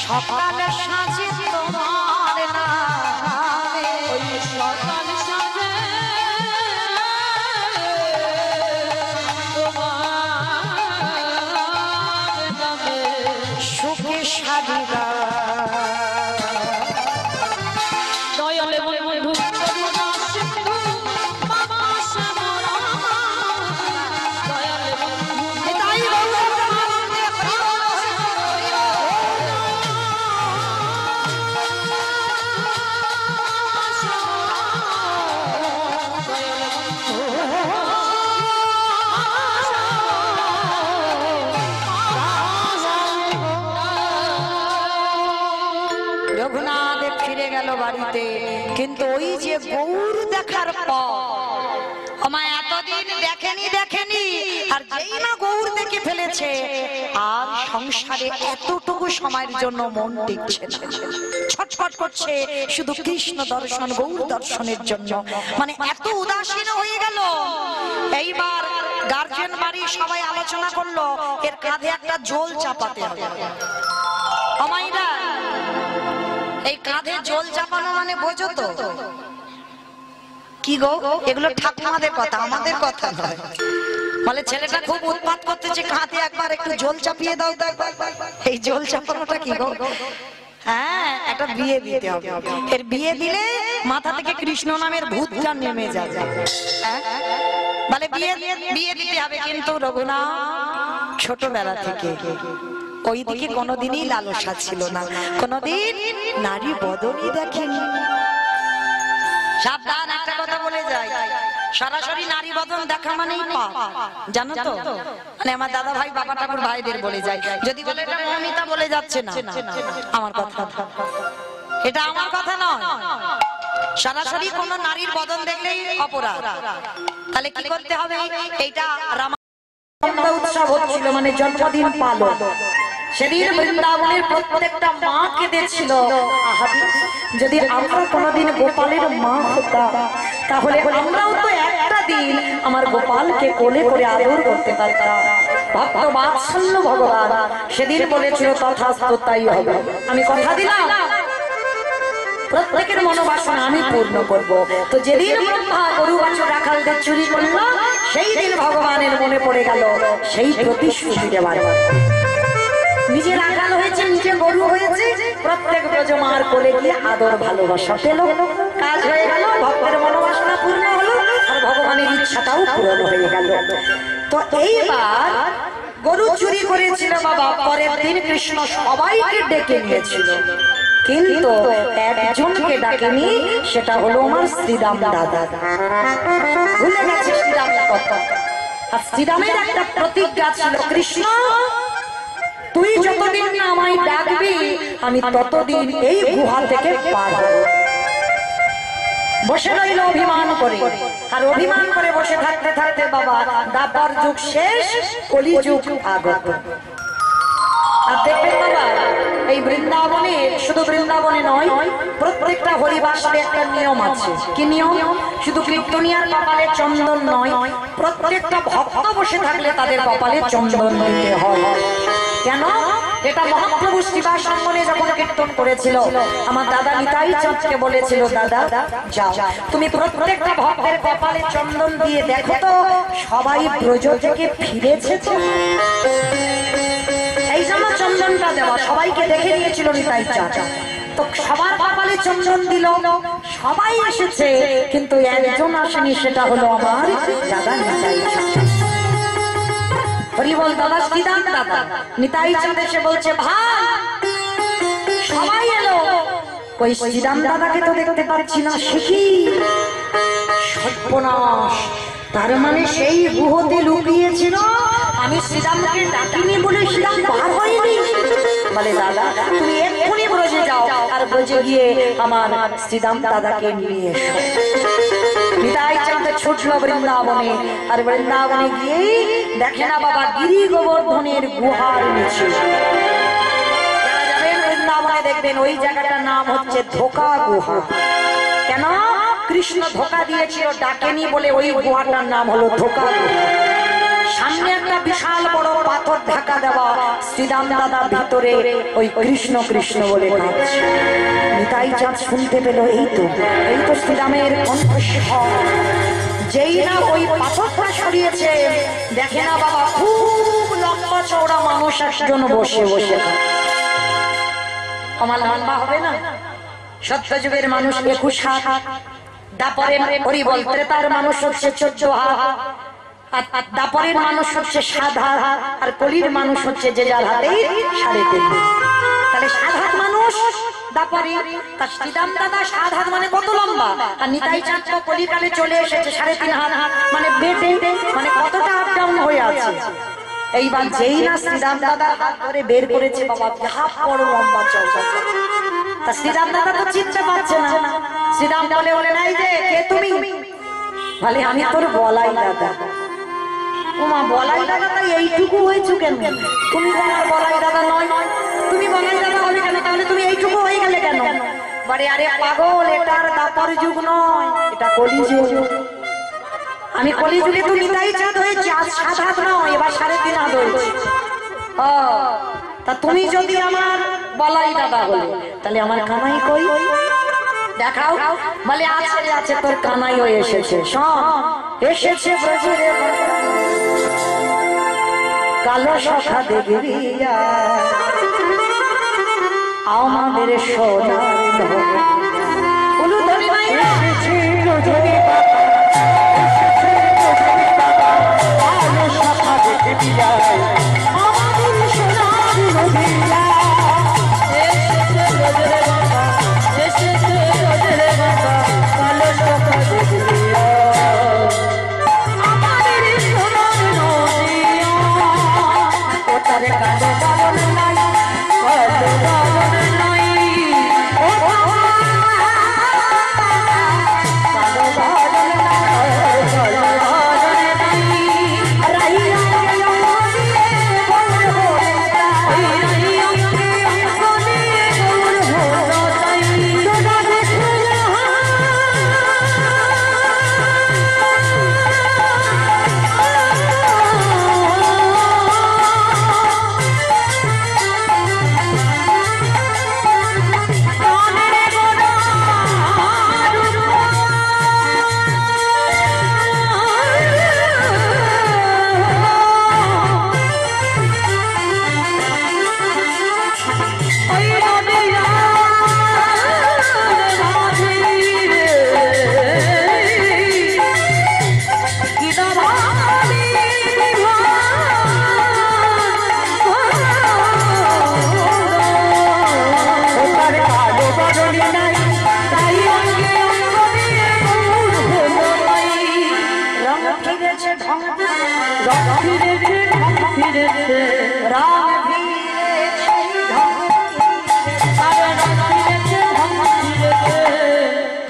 সকালে সাজে তোমার নামে
ওই সকাল সাজে তোমার নামে
সুখে সাজিবা
দয়ালে বন্ধু করুণা সিন্ধু বাবা শ্যামরা দয়ালে বন্ধু
তাই রঘুনাথ ফিরে গেল বাড়িতে, কিন্তু ওই যে গৌর দেখার পর আমায় এতদিন দেখেনি আর যেই না গৌর দেখে ফেলেছে আর সংসারে এতটুকু সময়ের জন্য মন টিকছে না, ছটফট করছে শুধু কৃষ্ণ দর্শন গৌর দর্শনের জন্য, মানে এত উদাসীন হয়ে গেল। এইবার গার্জেন বাড়ি সবাই আলোচনা করলো এর কাঁধে একটা জল চাপাতে হবে। আমাইরা এই কাঁধে জল চাপানো মানে বোঝো তো কি গো, এগুলো ঠাকুমাদের কথা, আমাদের কথা নয়। বলে ছেলেটা খুব উৎপাত করতেছে, কাঁধে একবার একটু জল চাপিয়ে দাও। এই জল চাপানোটা কি গো? হ্যাঁ, একটা বিয়ে দিতে হবে। এর বিয়ে দিলে মাথা থেকে কৃষ্ণ নামের ভূতটা নেমে যাবে। বলে বিয়ে দিতে হবে, কিন্তু রঘুনাথ ছোটবেলা থেকে ওই দিকে কোনোদিনই লালসা ছিল না, কোনোদিন নারী বদনই দেখেনি। সাবধান, একটা কথা বলে যাই, সরাসরি নারী বদন দেখা মানেই পাপ, জানো তো? মানে আমার দাদা ভাই বাবা ঠাকুর ভাইদের বলে যায়, যদি বলে এটা মমিতা বলে যাচ্ছে না, আমার কথা, এটা আমার কথা নয়। সরাসরি কোন নারীর বদন দেখলেই অপরাধ। তাহলে কি করতে হবে? এইটা উৎসব হচ্ছিল, মানে জন্মদিন পালন। সেদিন বৃন্দাবনের প্রত্যেকটা মা কেঁদেছিল, যদি আমরা কোনোদিন গোপালের মা হতাম তাহলে আমরাও তো একটা দিন আমার গোপালকে কোলে করে আদর করতে পারতাম। ভক্ত বাৎসল্য ভগবান সেদিন বলেছিল তথাস্তু তাই হবে। আমি কথা দিলাম প্রত্যেকের মনোবাসনা আমি পূর্ণ করব। তো যেদিন ব্রহ্মা গরু বাছুর রাখালদের চুরি করলো, সেই দিন ভগবানের মনে পড়ে গেল সেই প্রতিশ্রুতি দেওয়ার। নিজে রাখাল হয়েছে, নিজে গরু হয়েছে, প্রত্যেক ব্রজমার কোলে গিয়ে আদর ভালোবাসা পেল, কাজ হয়ে গেল, ভক্তের মনোবাসনা পূর্ণ হলো আর ভগবানের ইচ্ছাটাও পূরণ হয়ে গেল। তো এইবার গরু চুরি করেছিল বাবা, পরের দিন কৃষ্ণ সবাইকে ডেকে নিয়েছিল, কিন্তু একজনকে ডাকেনি, সেটা হলো আমার শ্রীরাম দাদা। ভুলে গেছে শ্রীরাম কথা। আর শ্রীরামের একটা প্রতিজ্ঞা ছিল, কৃষ্ণ তুই যতদিন না আমায় ডাকবি আমি ততদিন এই গুহা থেকে পার হব। বসে রইল অভিমান করে, আর অভিমান করে বসে থাকতে থাকতে বাবা দাবার যুগ শেষ, কলি যুগ আগত। আর দেখবেন বাবা এই বৃন্দাবনে, শুধু বৃন্দাবনে নয়, প্রত্যেকটা হরিবাসরে একটা নিয়ম আছে। কি নিয়ম? শুধু কীর্তনিয়ার কপালে চন্দন নয়, প্রত্যেকটা ভক্ত বসে থাকলে তাদের কপালে চন্দন দিতে হয়। কেন? এটা মহাপ্রভু শ্রীবাসঙ্গনে যখন কীর্তন করেছিল, আমার দাদা নিতাই চাঁদকে বলেছিল, দাদা যাও তুমি প্রত্যেকটা ভক্তের কপালে চন্দন দিয়ে দেখো তো সবাই ব্রজ থেকে ফিরেছে। এই জন্য চন্দনটা দেওয়া, সবাইকে দেখে নিয়েছিল নিতাই চাঁদ। তো সবার কপালে চন্দন দিল, সবাই এসেছে, কিন্তু একজন আসেনি, সেটা হলো আমার দাদা নিতাই চাঁদ। হরি বল দাদা শ্রীদাম দাদা। নিতাই চাঁদ এসে বলছে, ভাই সবাই এলো, ওই শ্রীরাম দাদাকে তো দেখতে পাচ্ছি না, সে কি সর্বনাশ! তার মানে সেই গুহতে লুকিয়েছিল, আমি শ্রীরামকে ডাকিনি বলে শ্রীরাম বার হয়নি। বলে দাদা তুমি এক্ষুনি ব্রজে যাও, আর ব্রজে গিয়ে আমার শ্রীরাম দাদাকে নিয়ে এসো। নিতাই চাঁদ ছুটলো বৃন্দাবনে, আর বৃন্দাবনে গিয়ে দেখে না বাবা গিরি গোবর্ধনের গুহার নিচে। বৃন্দাবনে দেখবেন ওই জায়গাটার নাম হচ্ছে ধোকা গুহা। কেন? কৃষ্ণ ধোকা দিয়েছিল, ডাকেনি বলে ওই গুহাটার নাম হলো ধোকা গুহা। সামনে একটা বিশাল বড় পাথর ঢাকা দেওয়া, শ্রীরাম দাদা ভিতরে ওই কৃষ্ণ কৃষ্ণ বলে কাঁদছে। নিতাই চাঁদ শুনতে পেল, এই তো শ্রীরামের কণ্ঠস্বর। যেই না ওই পাথরটা সরিয়েছে, দেখে না বাবা খুব লম্বা চওড়া মানুষ একজন বসে বসে। আমার লম্বা হবে না? সত্যযুগের মানুষ 21 হাত, দাপরের হরি বল ত্রেতার মানুষ হচ্ছে 14 হাত, আর দাপরের মানুষ হচ্ছে 7 হাত, আর কলির মানুষ হচ্ছে যে যার হাতে 3.5। তাহলে 7 হাত মানুষ দাপরে, তার শ্রীরাম দাদা 7 হাত মানে কত লম্বা, আর নিতাই চাঁদ তো কলিকালে চলে এসেছে 3.5 হাত, মানে বেটে মানে কতটা আপ ডাউন হয়ে আছে। এইবার যেই না শ্রীরাম দাদা হাত ধরে বের করেছে বাবা, হাত বড় লম্বা চওড়া। তা শ্রীরাম দাদা তো চিনতে পারছে না। শ্রীরাম বলে নাই যে কে তুমি? বলে আমি তোর বলাই দাদা। ওমা বলাই দাদা, তাই এইটুকু হয়েছো কেন? তুমি তো আমার বলাই দাদা নয়, তুমি বলাই দাদা হবে কেন? তাহলে তুমি এইটুকু হয়ে গেলে কেন? বলে আরে পাগল, এটার দাপর যুগ নয়, এটা কলি যুগ। আমি কলি যুগে তো নিতাই চাঁদ হয়েছি, আজ 7 হাত নয়, এবার 3.5 হাত হয়েছে। তা তুমি যদি আমার বলাই দাদা হলে, তাহলে আমার কানাই কই? দেখাও। বলে আছে আছে, তোর কানাই হয়ে এসেছে। এসেছে ব্রজের কালো সখা দেবরিয়া, আমাদের সোনার উলুধরি নাই এসেছে রজনী পাতা, কালো সখা দেবরিয়া, আমাদের সোনার নদিয়া।
এসেছে ব্রজের বাবা, এসেছে ব্রজের বাবা, কালো সখা দেবরিয়া, আমাদের সোনার নদিয়া।
ওটার কালো বাবন নাই,
কালো বাবন নাই,
কালো বাবন নাই,
কালো বাবন নাই,
রাইয়া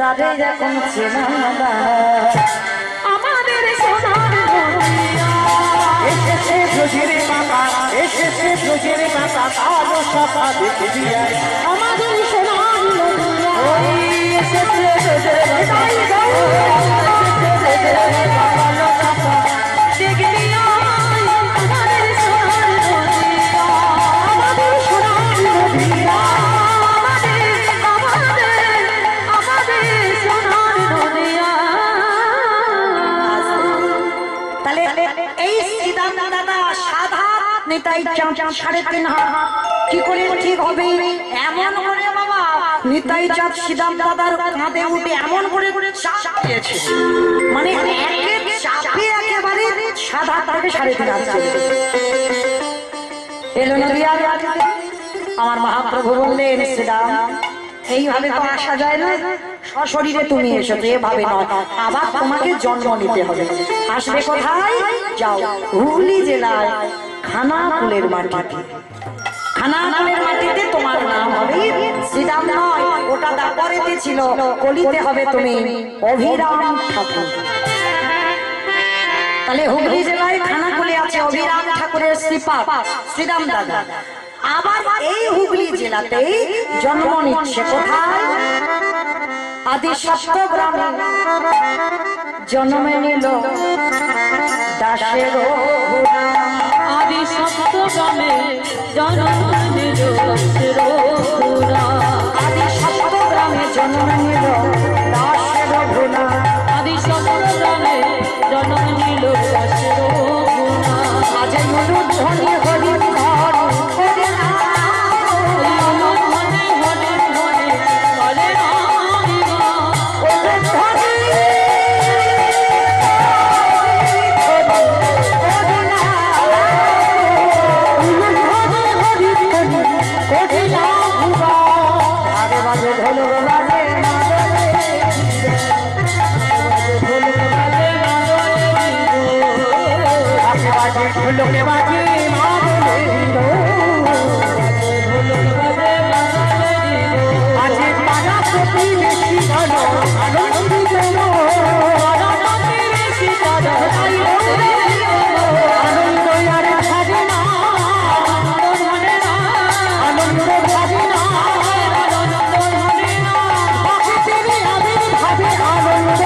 তাদের এখন চেনা
আমাদের সোনার নদিয়া।
এসেছে ব্রজের মাতা, এসেছে ব্রজের মাতা, কালো সখা দেবরিয়া, আমাদের সোনার নদিয়া।
ওই এসেছে ব্রজের বাবা, এসেছে ব্রজের বাবা, কালো সখা দেবরিয়া, আমাদের সোনার নদিয়া,
আমাদের সোনার নদিয়া।
আমাদের সোনার নদিয়া।
তাহলে এই শ্রীরাম দাদা 7 হাত নিতাই চাঁদ 3.5 হাত। কি করে ঠিক হবে? এমন করে বাবা নিতাই চাঁদ সিদাম দাদার কাঁধে উঠে এমন করে চাপ দিয়েছে, মানে একের চাপে একেবারে 7 হাত থেকে 3.5 হাত এলো নদিয়ার মাটিতে। আমার মহাপ্রভু বললেন, সিদাম এইভাবে তো আসা যায় না, সশরীরে তুমি এসেছো, এভাবে নয়, আবার তোমাকে জন্ম নিতে হবে। আসবে কোথায়? যাও হুগলি জেলায় খানাকুলের মাটিতে। খানাকুলের মাটিতে তোমার নাম হবে শ্রীরাম নয়, ওটা দাপরেতে ছিল, কলিতে হবে তুমি অভিরাম ঠাকুর। তাহলে হুগলি জেলায় খানাকুলে আছে অভিরাম ঠাকুরের শ্রীপাদ শ্রীরাম দাদা। আবার এই হুগলি জেলাতেই জন্ম নিচ্ছে কোথায়? আদি সপ্তগ্রামে জন্মে নিল দাসের
আদি সপ্তগ্রামে জন্ম নিল দাসের ঘোড়া।
আদি সপ্তগ্রামে জন্মে নিল দাসের ঘোড়া।
আদি সপ্তগ্রামে জন্ম নিল দাসের ঘোড়া।
আজ ধ্বনি হরি ঢোলকে বাজে আজে পাড়া সত্যি বেশি ভালো আনন্দিত আনন্দ আর ভাবে না, আনন্দ ভাবে না, ভক্তের আবির্ভাবে আনন্দ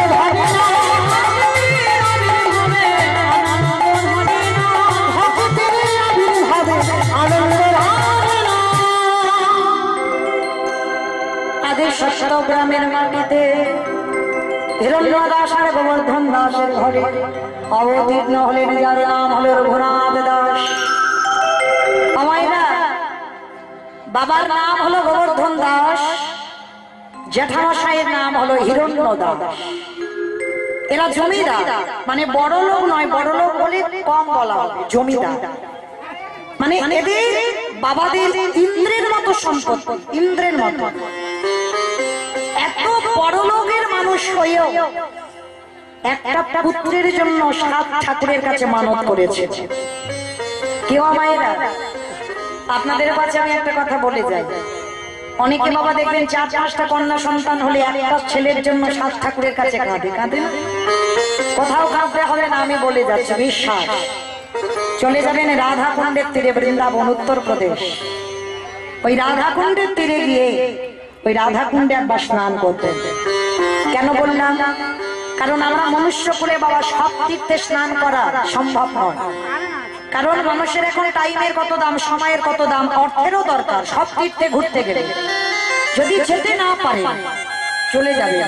ভাবে না, গ্রামের মাটিতে হিরণ্য দাস আর গোবর্ধন দাসের ঘরে অবতীর্ণ হলেন, যার নাম হল রঘুনাথ দাস। আমায়রা বাবার নাম হলো গোবর্ধন দাস, জ্যাঠামশাইয়ের নাম হলো হিরণ্য দাস। এরা জমিদার, মানে বড় লোক নয়, বড় লোক বলে কম বলা হবে, জমিদার। মানে এদের বাবাদের ইন্দ্রের মতো সম্পত্তি, ইন্দ্রের মতো। এত বড় লোকের মানুষ হয়েও একটা পুত্রের জন্য 7 ঠাকুরের কাছে মানত করেছে। কেউ মায়েরা, আপনাদের কাছে আমি একটা কথা বলে যাই, অনেকে বাবা দেখবেন 4-5টা কন্যা সন্তান হলে একটা ছেলের জন্য 7 ঠাকুরের কাছে কাঁদে, কাঁদে না? কোথাও কাঁদতে হবে না, আমি বলে যাচ্ছি, বিশ্বাস। চলে যাবেন রাধাকুণ্ডের তীরে, বৃন্দাবন উত্তরপ্রদেশ। ওই রাধাকুণ্ডের তীরে গিয়ে ওই রাধাকুণ্ডে একবার স্নান করতেন। কেন বললাম? কারণ আমরা মনুষ্য কুলে বাবা সব তীর্থে স্নান করা সম্ভব নয়, কারণ মানুষের এখন টাইমের কত দাম, সময়ের কত দাম, অর্থেরও দরকার। সব তীর্থে ঘুরতে গেলে যদি যেতে না পারে চলে যাবে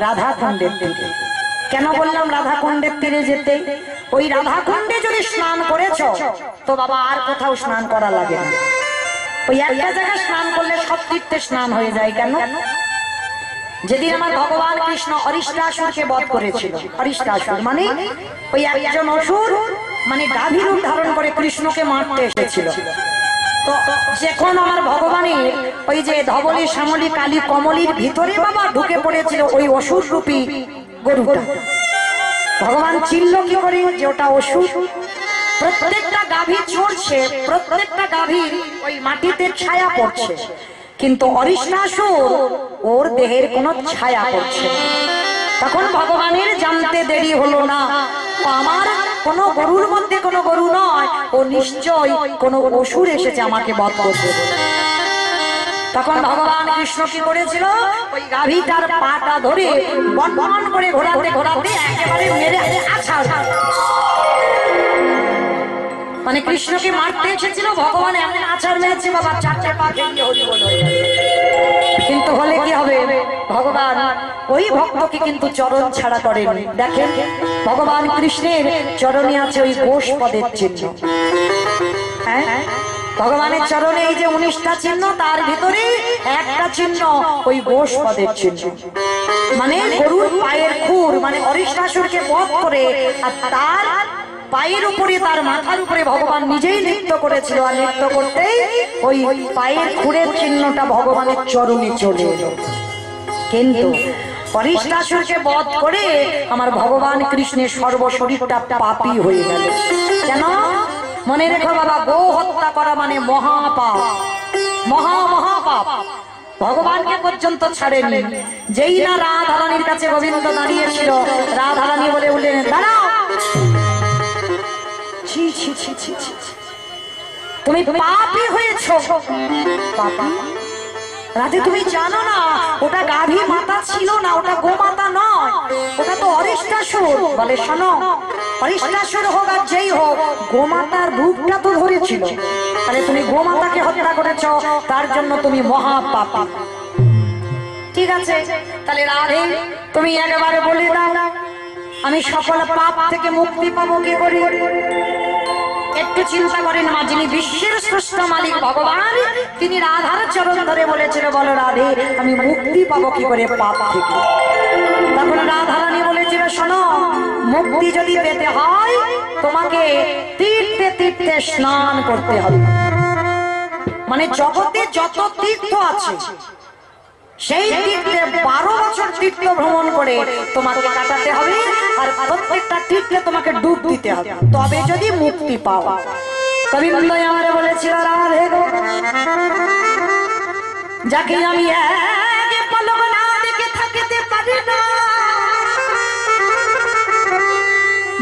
রাধাকুণ্ডের তীরে। কেন বললাম রাধাকুণ্ডের তীরে যেতে? ওই রাধাকুণ্ডে যদি স্নান করেছ তো বাবা আর কোথাও স্নান করা লাগে না। ওই একটা জায়গায় স্নান করলে সব তীর্থে স্নান হয়ে যায়। কেন? যেদিন আমার ভগবান কৃষ্ণ অরিষ্টাসুরকে বধ করেছিল, অরিষ্টাসুর মানে ওই একজন অসুর, মানে গাভী রূপ ধারণ করে কৃষ্ণকে মারতে এসেছিল। তো যখন আমার ভগবানের ওই যে ধবলী শ্যামলী কালী কমলির ভিতরে বাবা ঢুকে পড়েছিল ওই অসুর রূপী গরুটা, ভগবান চিনল কি করে যে ওটা অসুর? প্রত্যেকটা গাভী চড়ছে, প্রত্যেকটা গাভীর ওই মাটিতে ছায়া পড়ছে, কিন্তু অরিষ্টাসুর ওর দেহের কোনো ছায়া পড়ছে। তখন ভগবানের জানতে দেরি হলো না, আমার কোন গরুর মধ্যে কোনো গরু নয়, ও নিশ্চয় কোনো অসুর এসেছে আমাকে বধ করতে। তখন ভগবান কৃষ্ণ কি করেছিল? ওই গাভীটার পাটা ধরে বনবন করে ঘোরাতে ঘোরাতে একেবারে মেরে আছাড়, মানে কৃষ্ণকে মারতে এসেছিল, ভগবান এমন আছাড় মেরেছে বাবা 4টে পা ভেঙে হরিবোল হয়ে গেল। কিন্তু হলে কি হবে? ভগবান ওই ভক্তকে কিন্তু চরণ ছাড়া করেন। দেখেন ভগবান কৃষ্ণের চরণে আছে ওই গোষ পদের চিহ্ন। হ্যাঁ, ভগবানের চরণে এই যে 19টা চিহ্ন, তার ভিতরে একটা চিহ্ন ওই গোষ্পদের চিহ্ন, মানে গরুর পায়ের খুর, মানে অরিষ্টাসুরকে বধ করে আর তার পায়ের উপরে, তার মাথার উপরে ভগবান নিজেই নৃত্য করেছিল। আর নৃত্য করতেই ওই পায়ের খুরের চিহ্নটা ভগবানের চরণে চলে এলো। কিন্তু অরিষ্টাসুরকে বধ করে আমার ভগবান কৃষ্ণের সর্বশরীরটা পাপী হয়ে গেল। কেন? মনে রেখো বাবা, গো হত্যা করা মানে মহাপাপ, মহাপাপ। ভগবানকে পর্যন্ত ছাড়েনি। যেই না রাধারানীর কাছে গোবিন্দ দাঁড়িয়েছিল, রাধারানী বলে উঠলেন, দাঁড়াও, ছি ছি ছি ছি ছি, তুমি পাপী হয়েছো। পাপী? রাধে, তুমি জানো না ওটা গাভী মাতা ছিল না, ওটা গোমাতা নয়, ওটা তো অরিষ্টাসুর। বলে শোনো, অরিষ্টাসুর হোক আর যেই হোক, গোমাতার রূপটা তো ধরেছিল। তাহলে তুমি গোমাতাকে হত্যা করেছো, তার জন্য তুমি মহাপাপী। ঠিক আছে, তাহলে রাধে তুমি একেবারে বলে দাও, আমি সকল পাপ থেকে মুক্তি পাবো কি করে? একটু চিন্তা করেন, মা যিনি বিশ্বের স্রষ্টা মালিক ভগবান, তিনি রাধার চরণ ধরে বলেছিল, বলো রাধে আমি মুক্তি পাবো কি করে পাপ থেকে? তখন রাধারানী বলেছিল, শোনো, মুক্তি যদি পেতে হয় তোমাকে তীর্থে তীর্থে স্নান করতে হবে। মানে জগতে যত তীর্থ আছে সেই তীর্থে 12 বছর তীর্থ ভ্রমণ করে তোমাকে কাটাতে হবে, আর প্রত্যেকটা তীর্থে তোমাকে ডুব দিতে হবে, তবে যদি মুক্তি পাও। গোবিন্দ আমারে বলেছিল, রাধে গো, যাকে আমি এক পলক না দেখে থাকিতে পারি না,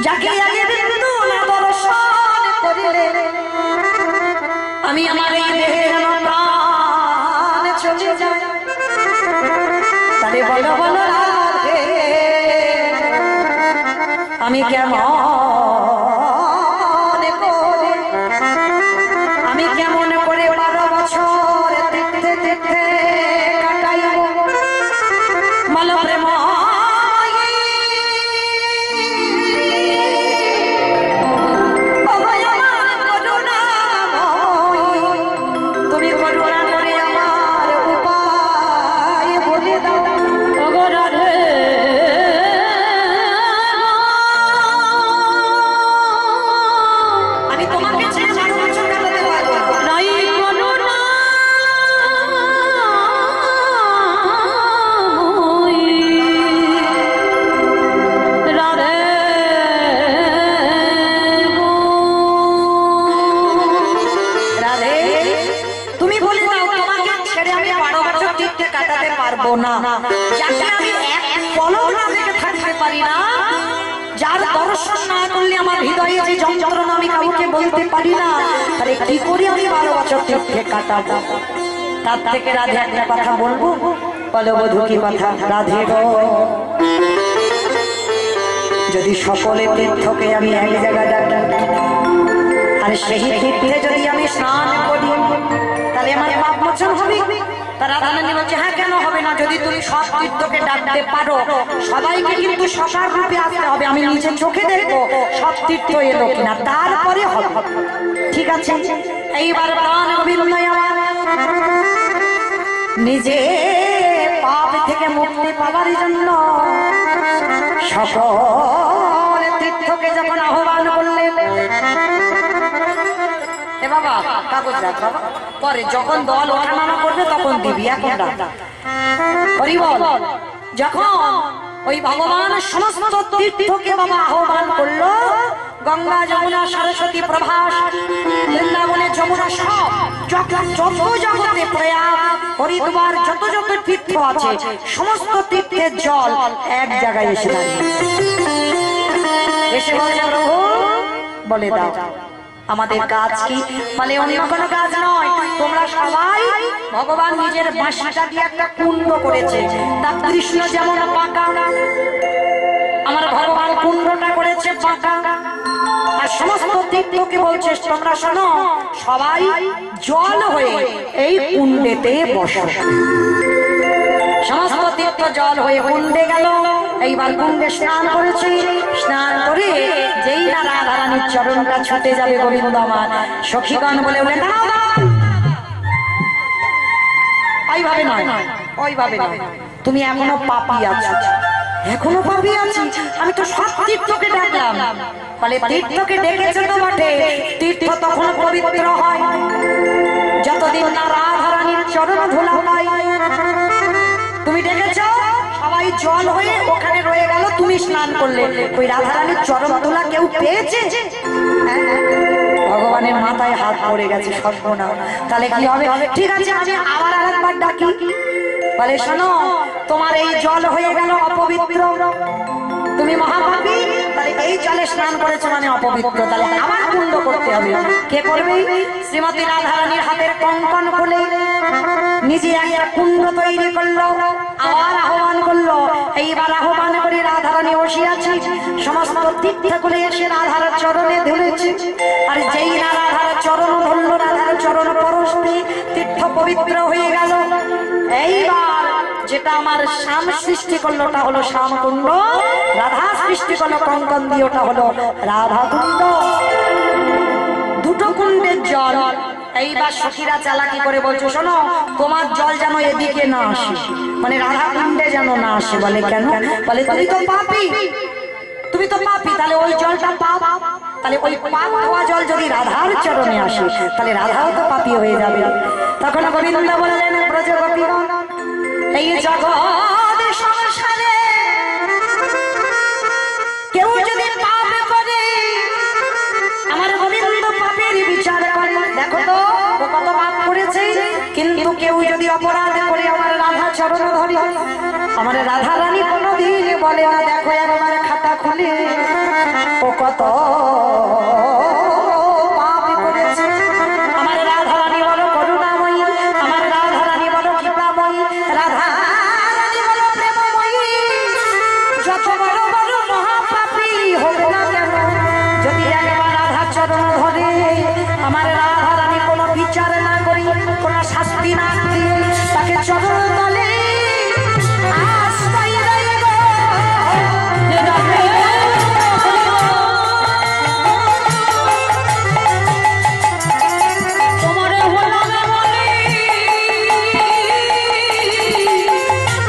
যাকে আগে বিন্দু না দর্শন করিলে আমি আমার এই দেহের প্রাণ চলে যায়। তাহলে বলো বলো রাধে, আমি কেমন করে, আমি কেমন করে 12 বছর তীর্থে তীর্থে কাটাইব? বলো প্রেম তুমি করুণা করে আমার উপায় বলে দাও। আমি তোমাকে ছেড়ে 12 বছর কাটাতে পারবো না। রাধে, তুমি বলে দাও, তোমাকে ছেড়ে আমি 12 বছর তীর্থে কাটাতে পারবো না। যাকে আমি এক পলক না দেখে থাকতে পারি না, যার দর্শন না করলে আমার হৃদয়ে যে যন্ত্রণা আমি কাউকে বলতে পারি না, তাহলে কি করে আমি 12 বছর তীর্থে কাটাবো? তার থেকে রাধে একটা কথা বলবো, বলো বধূ কি কথা? রাধে গো, যদি সকলে তীর্থকে আমি এক জায়গায় ডাকি, আর সেই তীর্থে যদি আমি স্নান করি, তাহলে আমার পাপ মোচন হবে। তারা রাধারানী বলছে, হ্যাঁ কেন হবে না? যদি তুমি সব তীর্থকে ডাকতে পারো, সবাইকে কিন্তু সবার রূপে আসতে হবে, আমি নিজে চোখে দেখবো সব তীর্থ এলো কিনা, তারপরে হবে। ঠিক আছে, এইবার প্রাণ গোবিন্দ আমার নিজে পাপ থেকে মুক্তি পাওয়ার জন্য সকল তীর্থকে যখন আহ্বান করলেন, এ বাবা কাগজ রাখ বাবা, পরে যখন দল ওঠানামা করবে তখন দিবি, এখন রাখ। হরি বল। যখন ওই ভগবান সমস্ত তীর্থকে বাবা আহ্বান করলো, গঙ্গা যমুনা সরস্বতী প্রভাস বৃন্দাবনে যমুনা সব যত জগতে প্রয়াগ হরিদ্বার যত যত তীর্থ আছে, সমস্ত তীর্থের জল এক জায়গায় এসে দাঁড়িয়ে। এসে বলে, প্রভু বলে দাও আমাদের কাজ কি? বলে অন্য কোনো কাজ নয়, তোমরা সবাই ভগবান নিজের বাঁশিটা দিয়ে একটা কুণ্ড করেছে, তার কৃষ্ণ যেমন পাকা, আমার ভগবান কুণ্ডটা করেছে পাকা। আর সমস্ত তীর্থকে বলছে, তোমরা শোনো, সবাই জল হয়ে এই কুণ্ডেতে বসো। সমস্ত তীর্থ জল হয়ে কুণ্ডে গেল। এইবার কুণ্ডে স্নান করেছি, স্নান করে যেই না রাধারানীর চরণটা ছুটে যাবে গোবিন্দ আমার, সখীগণ বলে উঠলেন ওইভাবে নয়, ওইভাবে নয়, তুমি এখনো পাপী আছো, এখনো পাপী আছি। আমি তো সব তীর্থকে ডাকলাম, বলে তীর্থকে ডেকেছে তো বটে, তীর্থ তখন পবিত্র হয় যতদিন না রাধারানীর চরণ ধুলা পায়। তুমি ডেকেছ, সবাই জল হয়ে ওখানে রয়ে গেল, তুমি স্নান করলে, ওই রাধারানীর চরণ ধুলা কেউ পেয়েছে? ভগবানের মাথায় হাত পড়ে গেছে, সর্বনাশ। তাহলে কি হবে? ঠিক আছে, আমি আবার আরেকবার ডাকি। বলে শোনো, তোমার এই জল হয়ে গেল অপবিত্র, তুমি মহাপাপী, তাহলে এই জলে স্নান করেছো মানে অপবিত্র, তাহলে আবার কুণ্ড করতে হবে। কে করবে? শ্রীমতী রাধারানীর হাতের কঙ্কন খুলে নিজে একটা কুণ্ড তৈরি করলো, আবার আহ্বান করলো। এইবার আহ্বান করে রাধারানী বসিয়াছে, সমস্ত তীর্থগুলো এসে রাধার চরণে ধরেছে। আর যেই না রাধার চরণ ধরলো, রাধার চরণ পরশে তীর্থ পবিত্র হয়ে গেল। এইবার যেটা আমার শ্যাম সৃষ্টি করলো ওটা হলো শ্যামকুণ্ড, রাধা সৃষ্টি করলো কঙ্কন দিয়ে ওটা হলো রাধা কুণ্ড। দুটো কুণ্ডের জল। এইবার সখীরা চালাকি করে বলছো, শোনো, তোমার জল যেন এদিকে না আসে, মানে রাধা কুণ্ডে যেন না আসে। বলে কেন? বলে তুমি তো পাপী, তুমি তো পাপী, তাহলে ওই জলটা পাপ, তাহলে ওই পাপ হওয়া জল যদি রাধার চরণে আসে তাহলে রাধাও তো পাপী হয়ে যাবে। তখন গোবিন্দ বললেন, ব্রজ গোপীগণ, এই জগৎ সংসারে কেউ যদি পাপ করে, আমার গোবিন্দ পাপের বিচার করে। দেখো তো ও কত পাপ করেছে, কিন্তু কেউ যদি অপরাধ করে আমার রাধা চরণ ধরে, আমার রাধা রানী কোনোদিন বলে না দেখো একবার খাতা খুলে ও কত পাপ করেছে। আমার রাধা রানী বলো করুণাময়ী, আমার রাধা রানী বলো কৃপাময়ী, রাধা রানী বলো প্রেমময়ী। যত বড় বড় মহাপাপী হোক না কেন, যদি একবার রাধা চরণ ধরে, আমার রাধা রানী কোনো বিচার না করি, কোনো শাস্তি না দিয়ে তাকে চরণ তলে আশ্রয় দেব।
তোমারে হলাম বলি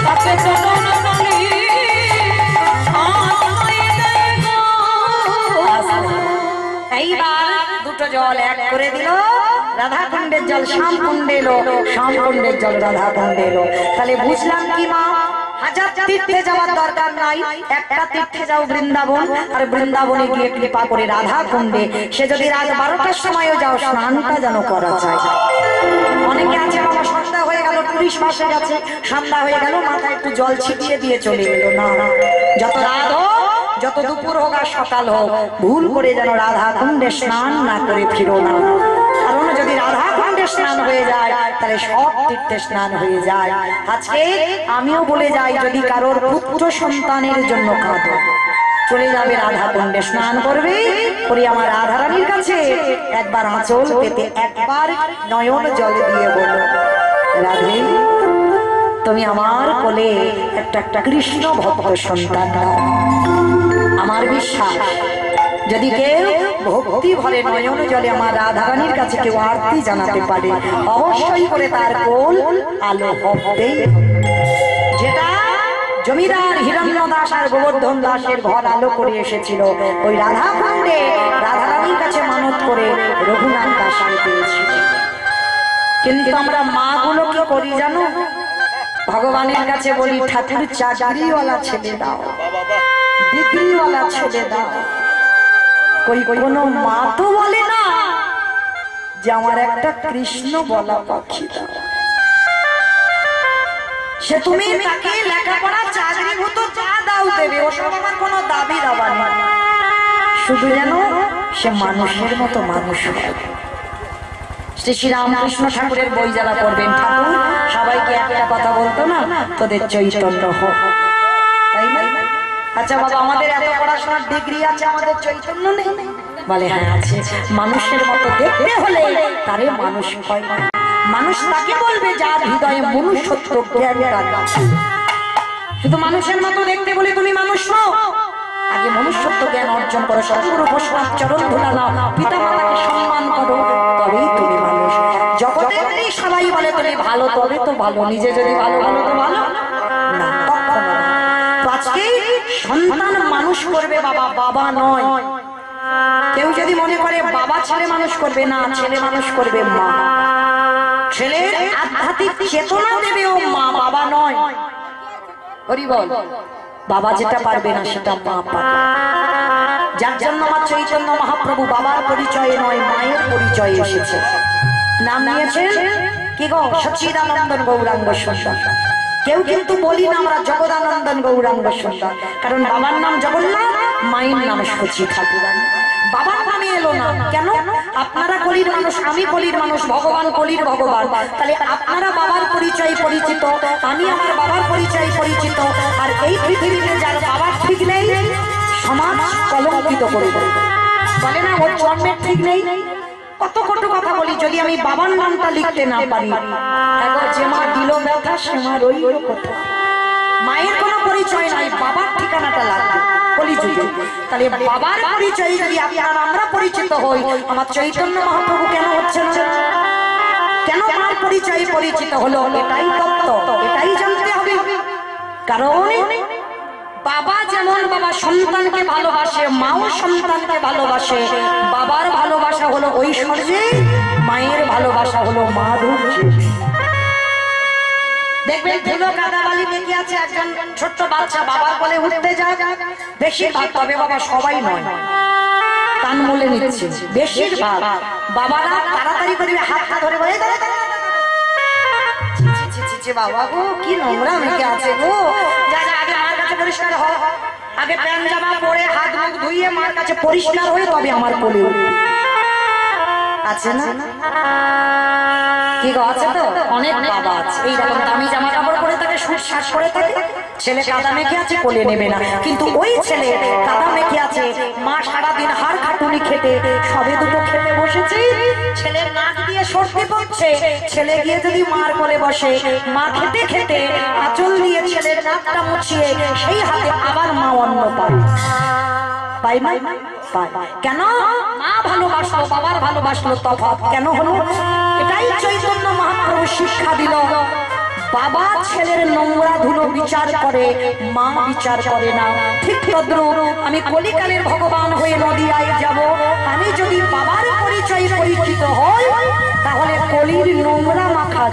তাকে চরণ তলি আশ্রয় দেব।
এইবার দুটো জল এক করে দিল, রাধা কুণ্ডের জল শ্যাম কুণ্ডে এলো, শ্যাম কুণ্ডের জল রাধা কুণ্ডে এলো। তাহলে বুঝলাম কি মা, হাজার তীর্থে যাওয়ার দরকার নাই, একটা তীর্থে যাও বৃন্দাবন, আর বৃন্দাবনে গিয়ে কৃপা করে রাধা কুণ্ডে, সে যদি রাত 12টার সময়ও যাও স্নানটা যেন করা যায়। অনেকে আছে বাবা সন্ধ্যা হয়ে গেল, টুরিস্ট বাসে গেছে, সন্ধ্যা হয়ে গেল, মাথায় একটু জল ছিটিয়ে দিয়ে চলে গেল। না, যত রাত হোক, যত দুপুর হোক আর সকাল হোক, ভুল করে যেন রাধা কুণ্ডে স্নান না করে ফিরো না। কারণ যদি রাধা কুণ্ডে স্নান হয়ে যায় তাহলে সব তীর্থে স্নান হয়ে যায়। আজকে আমিও বলে যাই, যদি কারোর পুত্র সন্তানের জন্য কাঁদো, চলে যাবে রাধা কুণ্ডে, স্নান করবে করে আমার রাধা রানীর কাছে একবার আঁচল পেতে একবার নয়ন জল দিয়ে বলো, রাধে তুমি আমার কোলে একটা একটা কৃষ্ণ ভক্ত সন্তান দাও। আমার বিশ্বাস যদি কেউ ভক্তি ভরে নয়ন জলে আমার রাধারানীর কাছে কেউ আরতি জানাতে পারে, অবশ্যই করে তার কোল আলো হবে। যেটা জমিদার হিরণ্য দাস আর গোবর্ধন দাসের ঘর আলো করে এসেছিল, ওই রাধা কুণ্ডে রাধারানীর কাছে মানত করে রঘুনাথ দাসকে পেয়েছিল। কিন্তু আমরা মা গুলো কি করি জানো? ভগবানের কাছে বলি, ঠাকুর চাকরিওয়ালা ছেলে দাও, ডিগ্রিওয়ালা ছেলে দাও। কই কোনো মা তো বলে না যে আমার একটা কৃষ্ণ বলা পাখি দাও। সে তুমি তাকে লেখাপড়া চাকরি হতো যা দাও দেবে, ওসব আমার কোনো দাবি দাবা নেই, শুধু যেন সে মানুষের মতো মানুষ হয়। শ্রী শ্রী রামকৃষ্ণ ঠাকুরের বই যারা পড়বেন, ঠাকুর সবাইকে একটা কথা বলতো না, তোদের চৈতন্য হোক, তাই না? আচ্ছা বাবা, আমাদের এত পড়াশোনার ডিগ্রি আছে, আমাদের চৈতন্য নেই? বলে হ্যাঁ আছে। মানুষের মতো দেখতে হলে তারে মানুষ হয় না। মানুষ তাকে বলবে যার হৃদয়ে মনুষ্যত্ব জ্ঞান আছে। শুধু মানুষের মতো দেখতে বলে তুমি মানুষ নও, আগে মনুষ্যত্ব জ্ঞান অর্জন করো, সদ্গুরু বৈষ্ণব চরণ ধুলা নাও, পিতা মাতাকে সম্মান করো, তবেই তুমি মানুষ। জগতে সবাই বলে তুমি ভালো, তবে তো ভালো, নিজে যদি ভালো ভালো তো ভালো না, কখনো না। তো আজকে সন্তান মানুষ করবে বাবা, বাবা নয়। কেউ যদি মনে করে বাবা ছেলে মানুষ করবে, না, ছেলে মানুষ করবে মা। ছেলের আধ্যাত্মিক চেতনা দেবে ও মা, বাবা নয়। হরি বল। বাবা যেটা পারবে না সেটা মা পারবে। যার জন্য আমার চৈতন্য মহাপ্রভু বাবার পরিচয়ে নয় মায়ের পরিচয়ে এসেছে। নাম নিয়েছেন কি গো? সচ্চিদানন্দন গৌরাঙ্গ সুন্দর। কেউ কিন্তু বলি না আমরা জগদানন্দন গৌরাঙ্গ সুন্দর, কারণ বাবার নাম জগন্নাথ, মায়ের নাম সচি ঠাকুরানী। বাবার নামে এলো না কেন? আপনারা কলির মানুষ, আমি কলির মানুষ, ভগবান কলির ভগবান। তাহলে আপনারা বাবার পরিচয় পরিচিত, আমি আমার বাবার পরিচয় পরিচিত। আর এই পৃথিবীতে যার বাবার ঠিক নেই সমাজ কলঙ্কিত করে বলে না ওর জন্মের ঠিক নেই। কত কত কথা বলি, যদি আমি বাবার নামটা লিখতে না পারি, একবার যে মা দিল ব্যথা সে মা রইল কথা। মায়ের কোনো পরিচয় নাই, বাবার ঠিকানাটা লাগবে কলিযুগে। তাহলে বাবার পরিচয় যদি আপনারা আমরা পরিচিত হই, আমার চৈতন্য মহাপ্রভু কেন হচ্ছে না? কেন মার পরিচয় পরিচিত হলো? এটাই তত্ত্ব, এটাই জানতে হবে। কারণ বাবা যেমন বাবা সন্তানকে ভালোবাসে, মাও সন্তানকে ভালোবাসে। বাবার ভালোবাসা হলো ঐশ্বর্যে, মায়ের ভালোবাসা হলো মাধুর্যে। দেখবেন ধুলো কাদাবালি মেখে আছে একজন ছোট্ট বাচ্চা, বাবার বলে উঠতে যায় বেশিরভাগ, তবে বাবা সবাই নয়, কান মলে নিচ্ছে বেশিরভাগ বাবারা তাড়াতাড়ি করে হাতটা ধরে বলে বাবা গো কি নোংরা মেখে আছে গো, যা যা আগে মার কাছে পরিষ্কার হ, আগে প্যান্ট জামা পরে হাত মুখ ধুইয়ে মার কাছে পরিষ্কার হয়ে তবে আমার কোলে আছে না? কি গো আছে তো? অনেক বাবা আছে এইরকম দামি জামা কাপড় পরে থাকে, সুট শার্ট পরে থাকে, ছেলে কাদা মেখে আছে কোলে নেবে না। কিন্তু ওই ছেলে কাদা মেখে আছে, মা সারাদিন হাড় খাটুনি খেতে সবে দুটো খেতে বসেছে, ছেলের নাক দিয়ে সর্দি পড়ছে, ছেলে গিয়ে যদি মার কোলে বসে, মা খেতে খেতে আঁচল দিয়ে ছেলের নাকটা মুছিয়ে সেই হাতে আবার মা অন্ন পায়। পাই না? পায়। কেন? মা ভালোবাসলো, বাবার ভালোবাসলো, তফাৎ কেন হলো? এটাই চৈতন্য মহাপ্রভু শিক্ষা দিল। বাবা ছেলের নোংরা ধুলো বিচার করে, মা বিচার করে না। ঠিক তদ্রূপ আমি কলিকালের ভগবান হয়ে নদিয়ায় যাব, আমি যদি বাবার পরিচয় পরিচিত হই, তাহলে কলির নোংরা মাখা